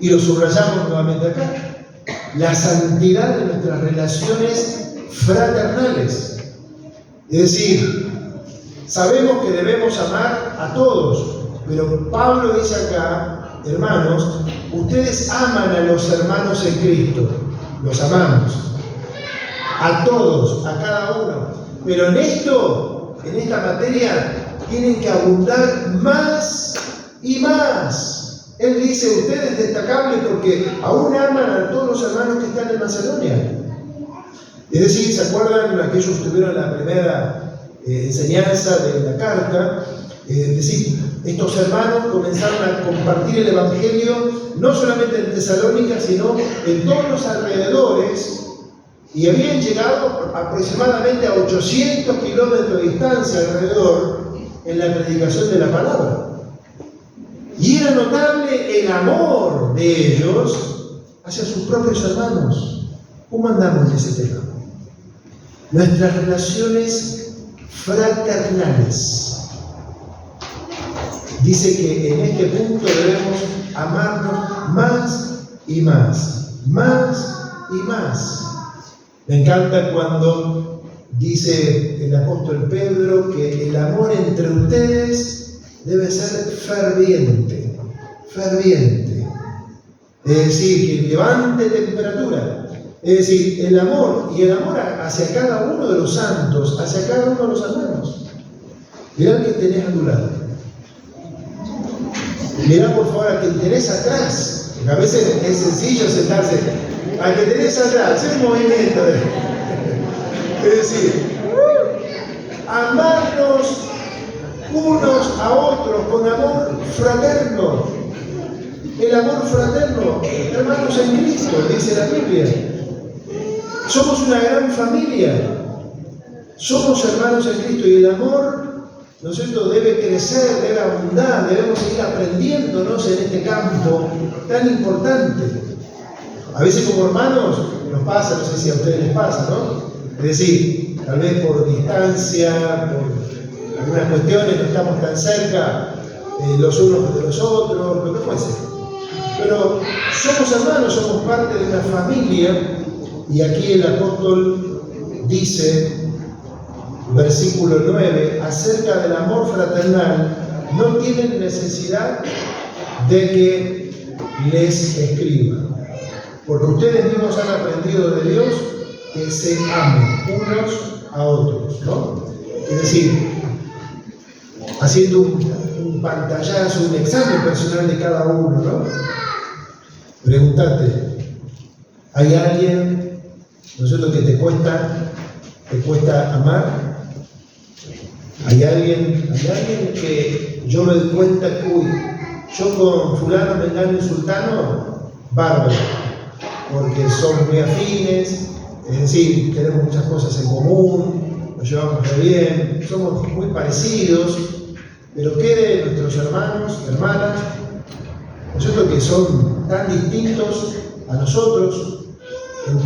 y lo subrayamos nuevamente acá: la santidad de nuestras relaciones fraternales. Es decir, sabemos que debemos amar a todos, pero Pablo dice acá: hermanos, ustedes aman a los hermanos en Cristo, los amamos, a todos, a cada uno, pero en esta materia, tienen que abundar más y más. Él dice: ustedes destacables porque aún aman a todos los hermanos que están en Macedonia. Es decir, ¿se acuerdan aquellos que tuvieron la primera enseñanza de la carta? Es decir, estos hermanos comenzaron a compartir el Evangelio no solamente en Tesalónica, sino en todos los alrededores, y habían llegado aproximadamente a 800 kilómetros de distancia alrededor en la predicación de la palabra. Y era notable el amor de ellos hacia sus propios hermanos. ¿Cómo andamos en ese tema? Nuestras relaciones fraternales. Dice que en este punto debemos amarnos más y más, más y más. Me encanta cuando dice el apóstol Pedro que el amor entre ustedes debe ser ferviente, ferviente. Es decir, que levante temperatura. Es decir, el amor hacia cada uno de los santos, hacia cada uno de los hermanos. Mirá al que tenés a tu lado. Mirá por favor al que tenés atrás. Porque a veces es sencillo sentarse. Al que tenés atrás, es un movimiento. Es decir, amarnos unos a otros con amor fraterno. El amor fraterno, hermanos en Cristo, dice la Biblia. Somos una gran familia. Somos hermanos en Cristo, y el amor, ¿no es cierto?, debe crecer, debe abundar. Debemos seguir aprendiéndonos en este campo tan importante. A veces como hermanos nos pasa, no sé si a ustedes les pasa, ¿no? Es decir, tal vez por distancia, por algunas cuestiones, no estamos tan cerca los unos de los otros, lo que fuese. Pero somos hermanos, somos parte de una familia, y aquí el apóstol dice, versículo 9, acerca del amor fraternal, no tienen necesidad de que les escriba, porque ustedes mismos han aprendido de Dios que se amen unos a otros, ¿no? Es decir, haciendo un pantallazo, un examen personal de cada uno, ¿no? Pregúntate, ¿hay alguien, ¿no es cierto?, que te cuesta amar? ¿Hay alguien que yo me doy cuenta que, yo con fulano, mengano y sultano, bárbaro, porque somos muy afines, es decir, tenemos muchas cosas en común, nos llevamos muy bien, somos muy parecidos, pero ¿qué de nuestros hermanos, hermanas, ¿no es cierto?, que son tan distintos a nosotros en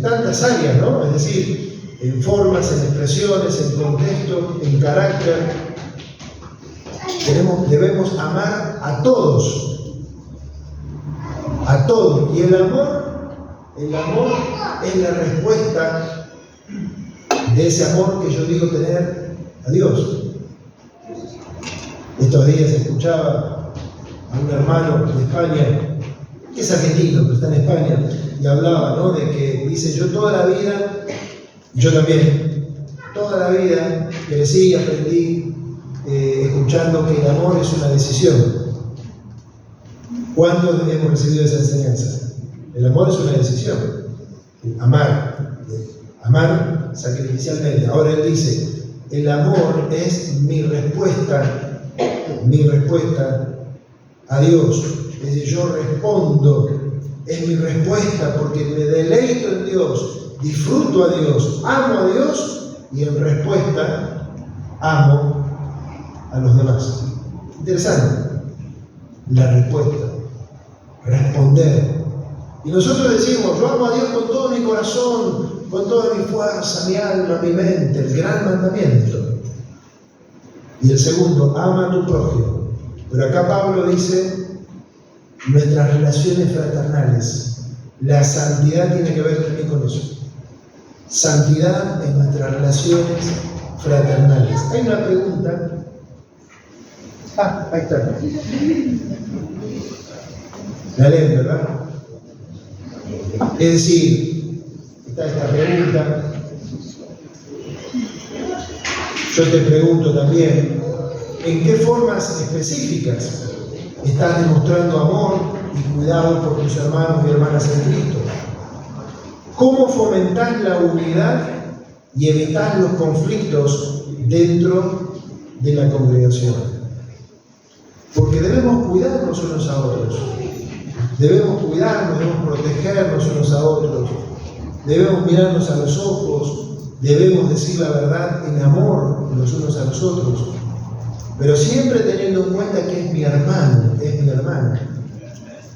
tantas áreas, ¿no? Es decir, en formas, en expresiones, en contexto, en carácter. Debemos amar a todos, y el amor es la respuesta de ese amor que yo digo tener a Dios. Estos días escuchaba a un hermano de España, que es argentino, pero está en España, y hablaba, ¿no?, de que dice: yo toda la vida, y yo también, toda toda la vida crecí y aprendí escuchando que el amor es una decisión. ¿Cuántos hemos recibido esa enseñanza? El amor es una decisión. Amar sacrificialmente. Ahora él dice, el amor es mi respuesta a Dios. Es decir, yo respondo, es mi respuesta porque me deleito en Dios, disfruto a Dios, amo a Dios y en respuesta amo a los demás. Interesante, la respuesta, responder. Y nosotros decimos, yo amo a Dios con todo mi corazón, con toda mi fuerza, mi alma, mi mente, el gran mandamiento. Y el segundo, ama a tu prójimo. Pero acá Pablo dice, nuestras relaciones fraternales, la santidad tiene que ver también con eso. Santidad en nuestras relaciones fraternales. Hay una pregunta. Ahí está. La leen, ¿verdad? Es decir, está esta pregunta. Yo te pregunto también, ¿en qué formas específicas estás demostrando amor y cuidado por tus hermanos y hermanas en Cristo? ¿Cómo fomentás la unidad y evitar los conflictos dentro de la congregación? Porque debemos cuidarnos unos a otros. Debemos cuidarnos, debemos protegernos unos a otros. Debemos mirarnos a los ojos. Debemos decir la verdad en amor los unos a los otros. Pero siempre teniendo en cuenta que es mi hermano, es mi hermana.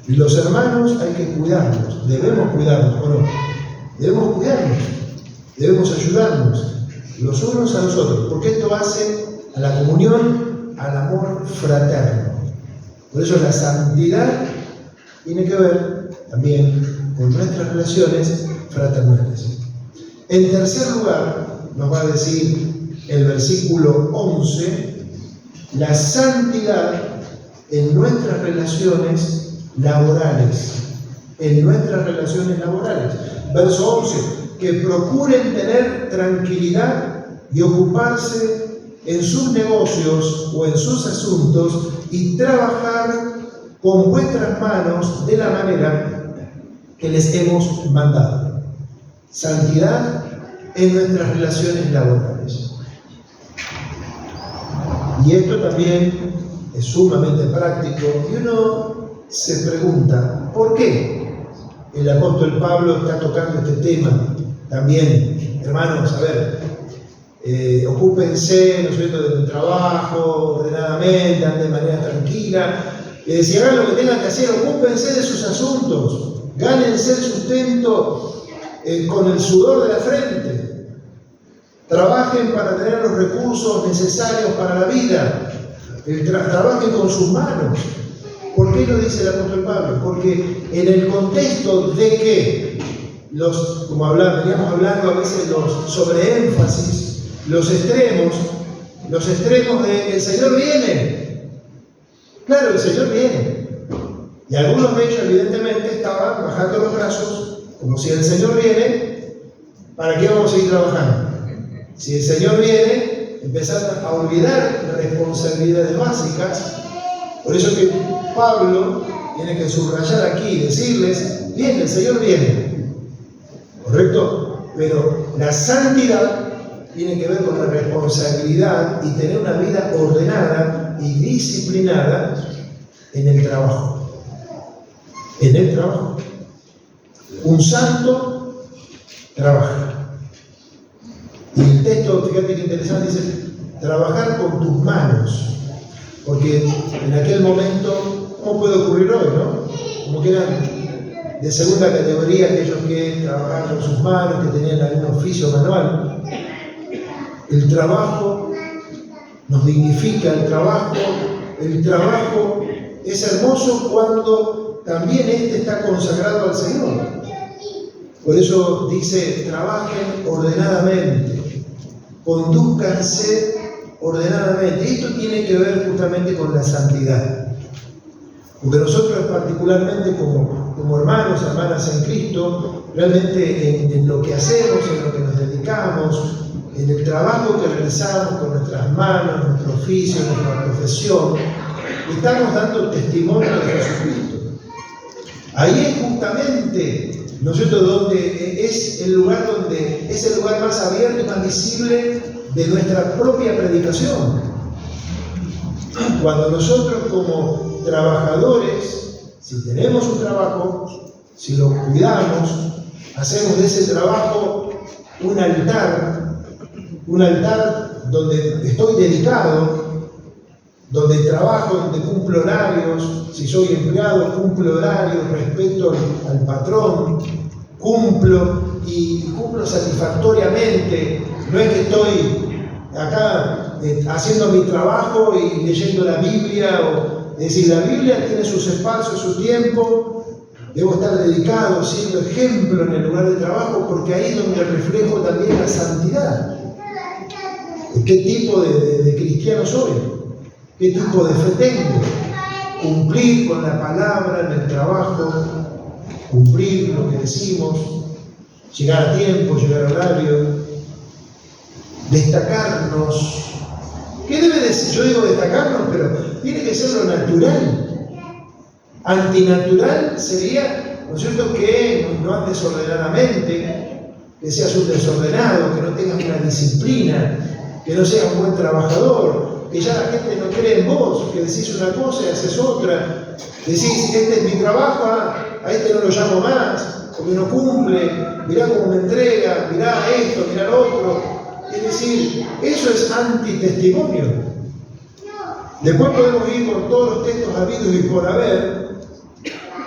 Y los hermanos hay que cuidarnos. Debemos cuidarnos, ¿o no? Debemos cuidarnos. Debemos ayudarnos los unos a los otros. Porque esto hace a la comunión, al amor fraterno. Por eso la santidad tiene que ver también con nuestras relaciones fraternales. En tercer lugar, nos va a decir el versículo 11, la santidad en nuestras relaciones laborales. En nuestras relaciones laborales. Verso 11, que procuren tener tranquilidad y ocuparse en sus negocios o en sus asuntos y trabajar con vuestras manos de la manera que les hemos mandado. Santidad en nuestras relaciones laborales. Y esto también es sumamente práctico y uno se pregunta, ¿por qué el apóstol Pablo está tocando este tema? También, hermanos, a ver, ocúpense, ¿no es cierto?, de su trabajo ordenadamente, anden de manera tranquila. Si hagan lo que tengan que hacer, ocúpense de sus asuntos, gánense el sustento con el sudor de la frente, trabajen para tener los recursos necesarios para la vida, trabajen con sus manos. ¿Por qué lo dice el apóstol Pablo? Porque en el contexto de que como veníamos hablando a veces los sobreénfasis, los extremos de el Señor viene. Claro, el Señor viene. Y algunos de ellos evidentemente estaban bajando los brazos, como si el Señor viene, ¿para qué vamos a seguir trabajando? Si el Señor viene, empezar a olvidar responsabilidades básicas. Por eso que Pablo tiene que subrayar aquí y decirles, bien, el Señor viene. ¿Correcto? Pero la santidad tiene que ver con la responsabilidad y tener una vida ordenada y disciplinada en el trabajo. En el trabajo. Un santo trabaja. Y el texto, fíjate qué interesante, dice, trabajar con tus manos. Porque en aquel momento, ¿cómo puede ocurrir hoy, no? Como que eran de segunda categoría aquellos que trabajaban con sus manos, que tenían algún oficio manual. El trabajo nos dignifica, el trabajo es hermoso cuando también está consagrado al Señor. Por eso dice, trabajen ordenadamente, condúzcanse ordenadamente. Esto tiene que ver justamente con la santidad. Porque nosotros particularmente como hermanos, hermanas en Cristo, realmente en lo que hacemos, en lo que nos dedicamos, en el trabajo que realizamos con nuestras manos, nuestro oficio, nuestra profesión, estamos dando testimonio de Jesucristo. Ahí es justamente, ¿no es cierto?, donde es el lugar más abierto y más visible de nuestra propia predicación. Cuando nosotros como trabajadores, si tenemos un trabajo, si lo cuidamos, hacemos de ese trabajo un altar donde estoy dedicado, donde trabajo, donde cumplo horarios, si soy empleado, cumplo horarios, respeto al patrón, cumplo satisfactoriamente. No es que estoy acá haciendo mi trabajo y leyendo la Biblia, es decir, la Biblia tiene sus espacios, su tiempo. Debo estar dedicado, siendo ejemplo en el lugar de trabajo, porque ahí es donde reflejo también la santidad. ¿Qué tipo de cristiano soy? ¿Qué tipo de fe tengo? Cumplir con la palabra en el trabajo, cumplir lo que decimos, llegar a tiempo, llegar a horario, destacarnos. ¿Qué debe de ser? Yo digo destacarnos, pero tiene que ser lo natural. Antinatural sería, ¿no es cierto?, que no andes desordenadamente, que seas un desordenado, que no tengas una disciplina, que no seas un buen trabajador, que ya la gente no cree en vos, que decís una cosa y haces otra, decís, este es mi trabajo, a este no lo llamo más, porque no cumple, mirá cómo me entrega, mirá esto, mirá lo otro. Es decir, eso es antitestimonio. Después podemos ir con todos los textos habidos y por haber,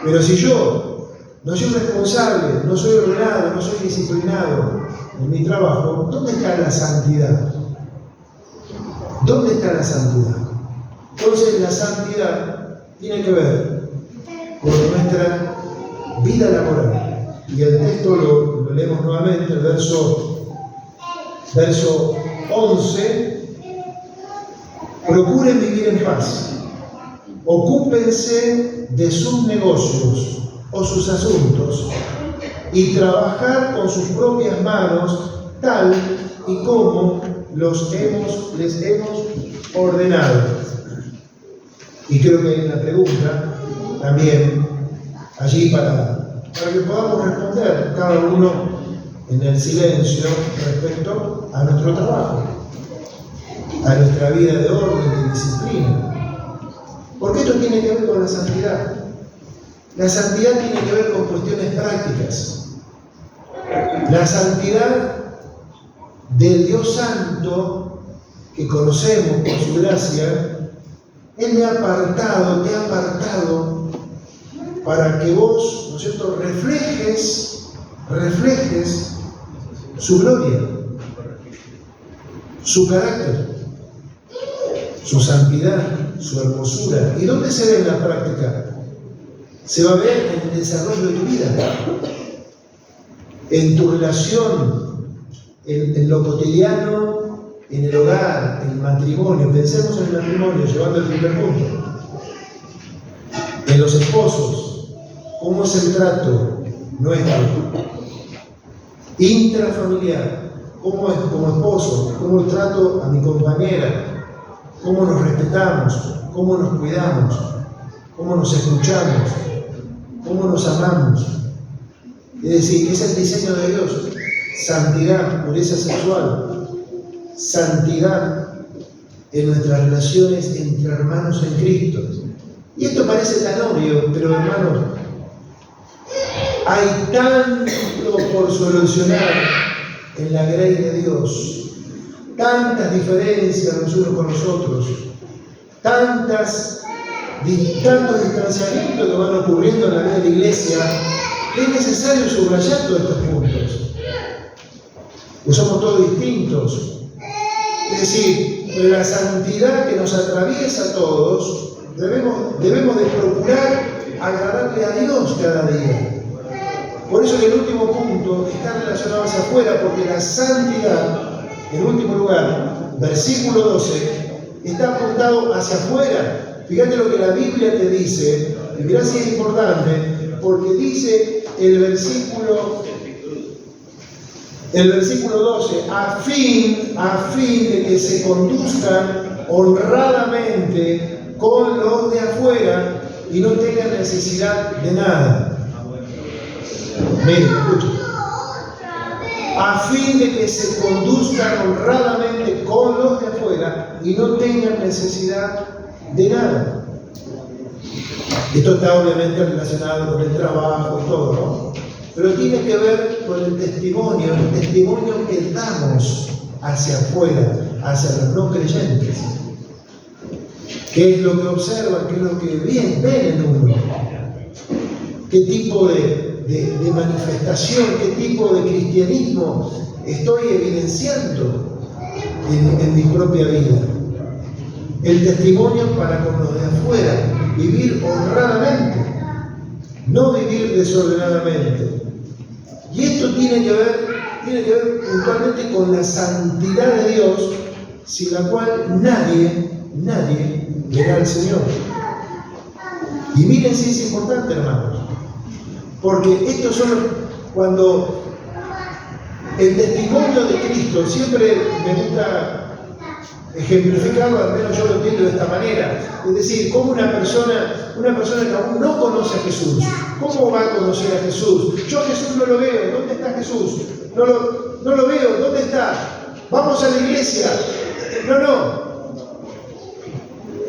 pero si yo no soy responsable, no soy ordenado, no soy disciplinado en mi trabajo, ¿dónde está la santidad? ¿Dónde está la santidad? Entonces la santidad tiene que ver con nuestra vida laboral. Y el texto lo leemos nuevamente, el verso 11. Procuren vivir en paz. Ocúpense de sus negocios o sus asuntos y trabajar con sus propias manos tal y como les hemos ordenado. Y creo que hay una pregunta también allí para que podamos responder cada uno en el silencio respecto a nuestro trabajo, a nuestra vida de orden, de disciplina. Porque esto tiene que ver con la santidad. La santidad tiene que ver con cuestiones prácticas. La santidad del Dios Santo que conocemos por su gracia, Él te ha apartado para que vos, ¿no es cierto?, reflejes su gloria, su carácter, su santidad, su hermosura. ¿Y dónde se ve en la práctica? Se va a ver en el desarrollo de tu vida, en tu relación, en lo cotidiano, en el hogar, en el matrimonio. Pensemos en el matrimonio, llevando el primer punto. En los esposos, ¿cómo es el trato nuestro? Intrafamiliar, ¿cómo es como esposo? ¿Cómo trato a mi compañera? ¿Cómo nos respetamos? ¿Cómo nos cuidamos? ¿Cómo nos escuchamos? ¿Cómo nos amamos? Es decir, es el diseño de Dios. Santidad, pureza sexual. Santidad en nuestras relaciones entre hermanos en Cristo. Y esto parece tan obvio, pero hermanos, hay tanto por solucionar en la grey de Dios. Tantas diferencias los unos con los otros, tantos distanciamientos que van ocurriendo en la vida de la iglesia, que es necesario subrayar todos estos puntos. Pues somos todos distintos. Es decir, la santidad que nos atraviesa a todos, debemos de procurar agradarle a Dios cada día. Por eso que el último punto está relacionado hacia afuera, porque la santidad, en último lugar, versículo 12, está apuntado hacia afuera. Fíjate lo que la Biblia te dice, y mirá si es importante, porque dice el versículo El versículo 12, a fin de que se conduzcan honradamente con los de afuera y no tengan necesidad de nada. Miren, escuchen. A fin de que se conduzcan honradamente con los de afuera y no tengan necesidad de nada. Esto está obviamente relacionado con el trabajo y todo, ¿no? Pero tiene que ver con el testimonio que damos hacia afuera, hacia los no creyentes. ¿Qué es lo que observan? ¿Qué es lo que ven en uno? ¿Qué tipo de manifestación, qué tipo de cristianismo estoy evidenciando en mi propia vida? El testimonio para con los de afuera, vivir honradamente, no vivir desordenadamente. Y esto tiene que ver puntualmente con la santidad de Dios, sin la cual nadie verá al Señor. Y miren si es importante, hermanos, porque estos son cuando el testimonio de Cristo, siempre me gusta ejemplificarlo, al menos yo lo entiendo de esta manera. Es decir, como una persona que aún no conoce a Jesús, ¿cómo va a conocer a Jesús? Yo a Jesús no lo veo, ¿dónde está Jesús? No lo veo, ¿dónde está? Vamos a la iglesia. No.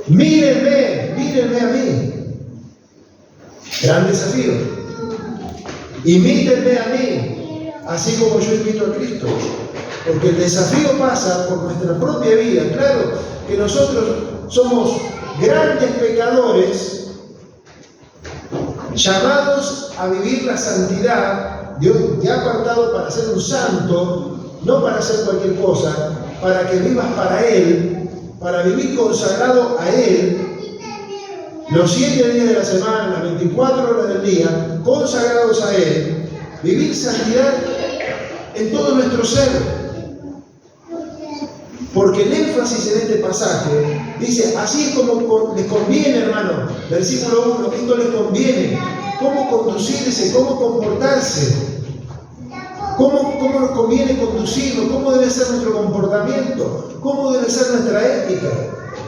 Mírenme a mí. Gran desafío. Imítenme a mí, así como yo invito a Cristo. Porque el desafío pasa por nuestra propia vida. Claro que nosotros somos grandes pecadores, llamados a vivir la santidad. Dios te ha apartado para ser un santo, no para hacer cualquier cosa, para que vivas para Él, para vivir consagrado a Él, los 7 días de la semana, las 24 horas del día, consagrados a Él, vivir santidad en todo nuestro ser. Porque el énfasis en este pasaje dice, así es como les conviene, hermano, versículo 1, esto les conviene, cómo conducirse, cómo comportarse, cómo nos conviene conducirnos, cómo debe ser nuestro comportamiento, cómo debe ser nuestra ética.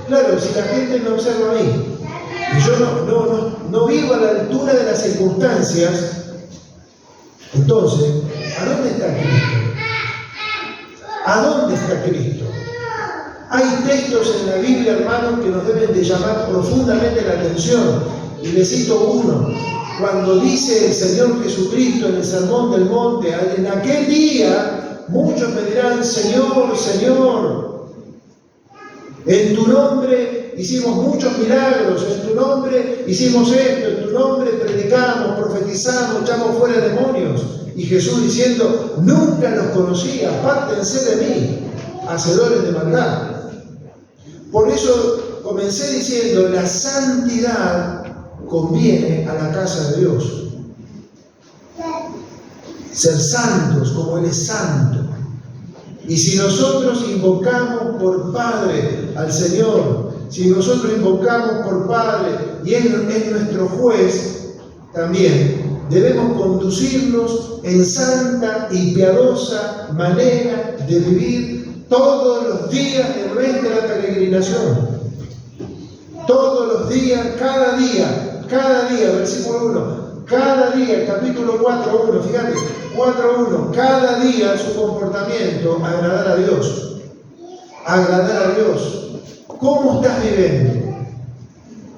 Claro, si la gente me observa a mí y yo no vivo a la altura de las circunstancias, entonces, ¿a dónde está Cristo? ¿A dónde está Cristo? Hay textos en la Biblia, hermanos, que nos deben de llamar profundamente la atención. Y les cito uno. Cuando dice el Señor Jesucristo en el Sermón del Monte, en aquel día muchos me dirán, Señor, Señor, en tu nombre hicimos muchos milagros, en tu nombre hicimos esto, en tu nombre predicamos, profetizamos, echamos fuera demonios. Y Jesús diciendo, nunca los conocí, apártense de mí, hacedores de maldad. Por eso comencé diciendo, la santidad conviene a la casa de Dios. Ser santos como Él es santo. Y si nosotros invocamos por Padre al Señor, si nosotros invocamos por Padre y Él es nuestro juez, también debemos conducirnos en santa y piadosa manera de vivir todos los días de nuestra peregrinación. Todos los días, cada día, versículo 1, cada día, capítulo 4.1, fíjate, 4.1, cada día su comportamiento, agradar a Dios. Agradar a Dios. ¿Cómo estás viviendo?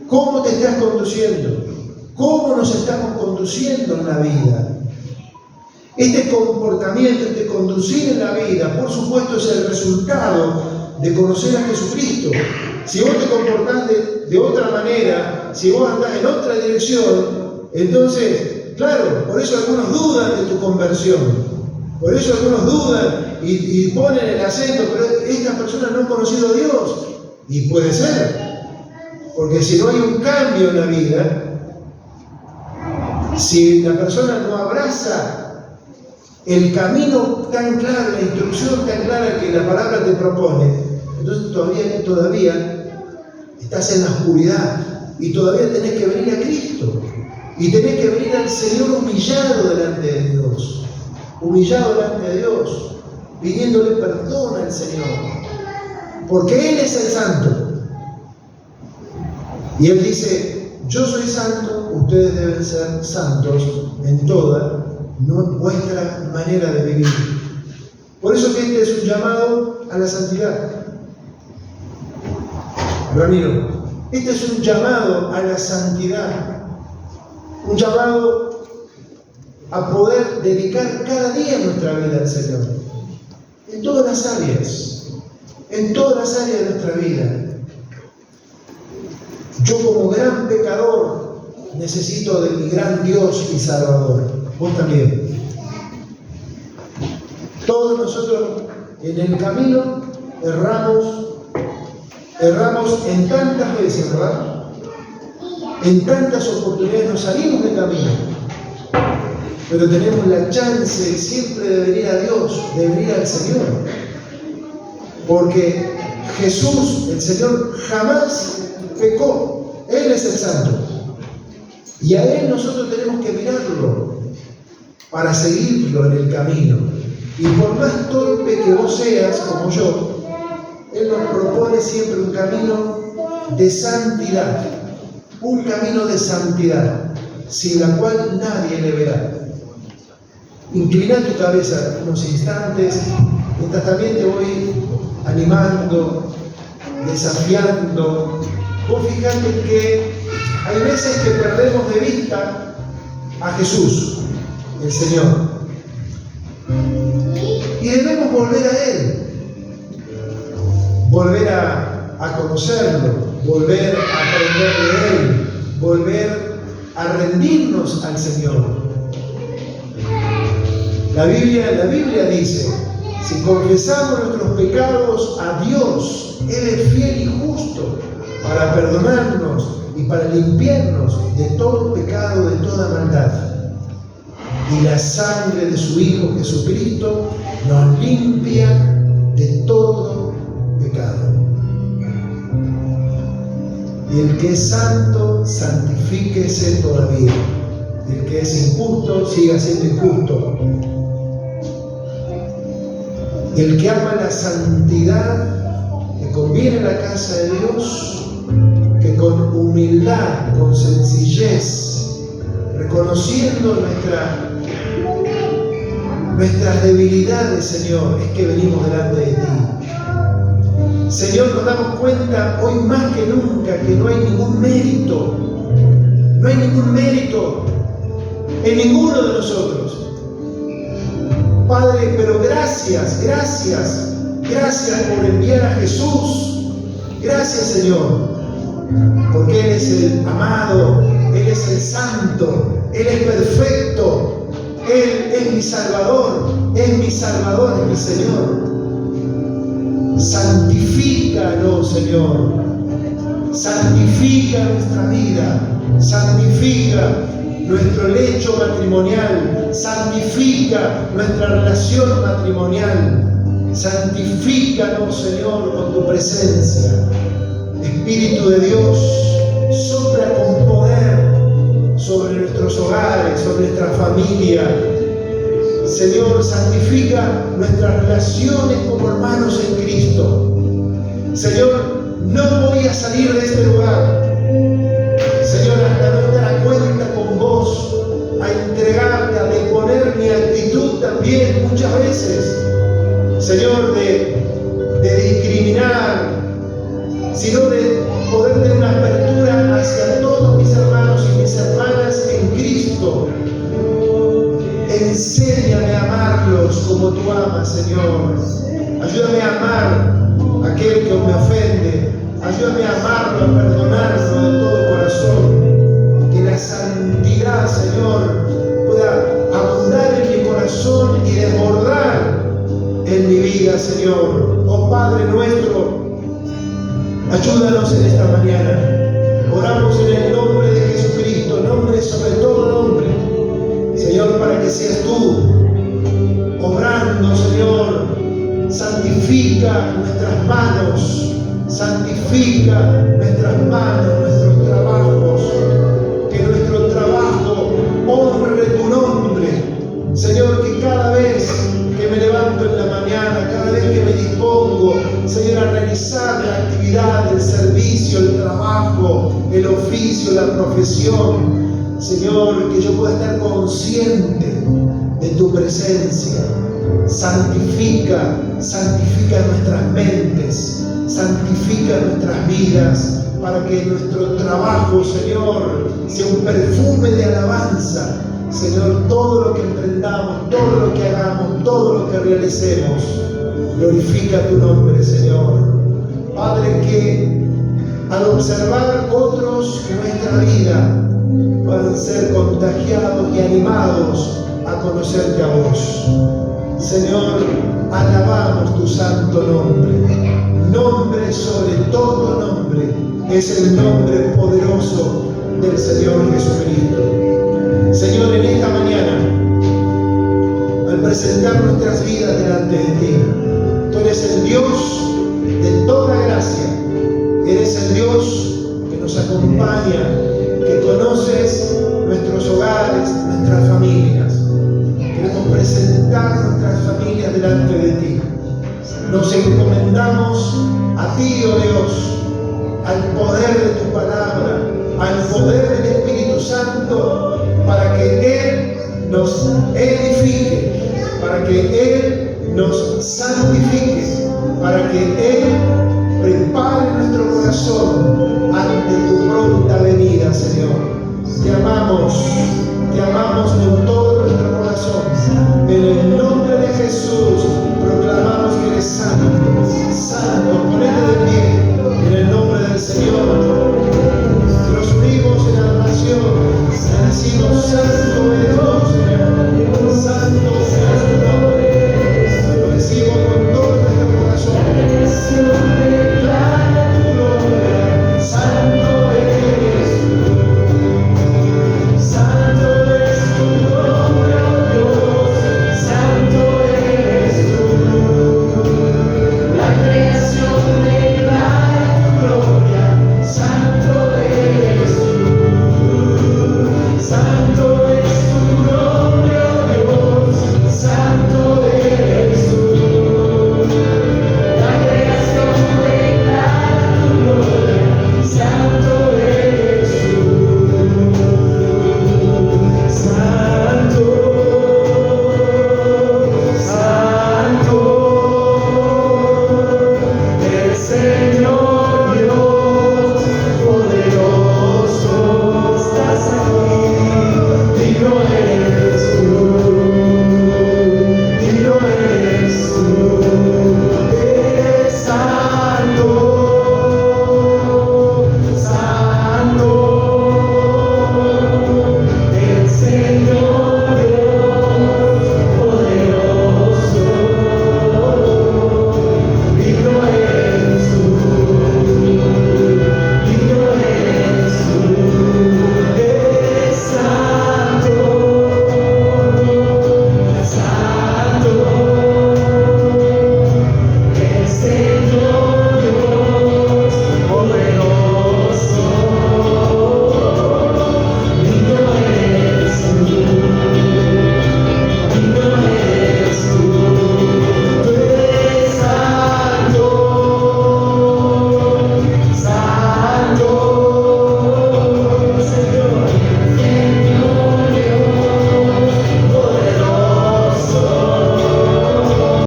¿Cómo te estás conduciendo? ¿Cómo nos estamos conduciendo en la vida? Este comportamiento, este conducir en la vida, por supuesto, es el resultado de conocer a Jesucristo. Si vos te comportás de otra manera, si vos andás en otra dirección, entonces, claro, por eso algunos dudan de tu conversión. Por eso algunos dudan y ponen el acento, pero esta persona no ha conocido a Dios. Y puede ser, porque si no hay un cambio en la vida, si la persona no abraza el camino tan claro, la instrucción tan clara que la palabra te propone, entonces todavía estás en la oscuridad y todavía tenés que venir a Cristo y tenés que venir al Señor humillado delante de Dios. Humillado delante de Dios. pidiéndole perdón al Señor, porque Él es el santo. Y Él dice: yo soy santo, ustedes deben ser santos en toda vuestra manera de vivir. Por eso que este es un llamado a la santidad. Ramiro, este es un llamado a la santidad, un llamado a poder dedicar cada día nuestra vida al Señor, en todas las áreas de nuestra vida. Yo como gran pecador necesito de mi gran Dios y Salvador. Vos también. Todos nosotros en el camino erramos en tantas veces, ¿verdad? En tantas oportunidades nos salimos de camino, pero tenemos la chance siempre de venir a Dios, de venir al Señor, porque Jesús, el Señor, jamás pecó. Él es el santo, y a Él nosotros tenemos que mirarlo para seguirlo en el camino. Y por más torpe que vos seas, como yo, Él nos propone siempre un camino de santidad, un camino de santidad, sin la cual nadie le verá. Inclina tu cabeza unos instantes, mientras también te voy animando, desafiando. Vos fijate que hay veces que perdemos de vista a Jesús, el Señor, y debemos volver a Él. Volver a conocerlo, volver a aprender de Él, volver a rendirnos al Señor. La Biblia dice: si confesamos nuestros pecados a Dios, Él es fiel y justo para perdonarnos y para limpiarnos de todo pecado, de toda maldad. Y la sangre de su Hijo Jesucristo nos limpia de todo pecado. Y el que es santo, santifíquese todavía. Y el que es injusto, siga siendo injusto. Y el que ama la santidad, que conviene en la casa de Dios, que con humildad, con sencillez, reconociendo nuestras debilidades, Señor, es que venimos delante de ti. Señor, nos damos cuenta hoy más que nunca que no hay ningún mérito en ninguno de nosotros. Padre, pero gracias por enviar a Jesús. Gracias, Señor, porque Él es el amado, Él es el santo, Él es perfecto, Él es mi Salvador, es mi Señor. Santifícanos, Señor. Santifica nuestra vida, santifica nuestro lecho matrimonial, santifica nuestra relación matrimonial. Santifícanos, Señor, con tu presencia. Espíritu de Dios, sopla con poder sobre nuestros hogares, sobre nuestra familia. Señor, santifica nuestras relaciones como hermanos en Cristo. Señor, no voy a salir de este lugar, Señor, hasta no estar a cuenta con vos, a entregarte, a deponer mi actitud también muchas veces, Señor, de discriminar, sino de poder tener una apertura hacia todos mis hermanos y mis hermanas en Cristo. Enséñame a amarlos como tú amas, Señor. Ayúdame a amar a aquel que me ofende. Ayúdame a amarlo, a perdonarlo de todo corazón. Que la santidad, Señor, pueda abundar en mi corazón y desbordar en mi vida, Señor. Oh Padre nuestro, ayúdanos en esta mañana. Oramos en el nombre de Jesucristo, nombre sobre todo nombre, Señor, para que seas tú obrando, Señor. Santifica nuestras manos, santifica nuestras manos, nuestros trabajos, que nuestro trabajo honre tu nombre. Señor, que cada vez que me levanto en la mañana trabajo, el oficio, la profesión. Señor, que yo pueda estar consciente de tu presencia. Santifica nuestras mentes, santifica nuestras vidas, para que nuestro trabajo, Señor, sea un perfume de alabanza. Señor, todo lo que emprendamos, todo lo que hagamos, todo lo que realicemos, glorifica tu nombre, Señor. Padre, que al observar otros nuestra vida puedan ser contagiados y animados a conocerte a vos. Señor, alabamos tu santo nombre. Nombre sobre todo nombre es el nombre poderoso del Señor Jesucristo. Señor, en esta mañana, al presentar nuestras vidas delante de ti, tú eres el Dios de toda gracia. Eres el Dios que nos acompaña, que conoces nuestros hogares, nuestras familias. Queremos presentar nuestras familias delante de ti. Nos encomendamos a ti, oh Dios, al poder de tu palabra, al poder del Espíritu Santo, para que Él nos edifique, para que Él nos santifique, para que Él prepare nuestro corazón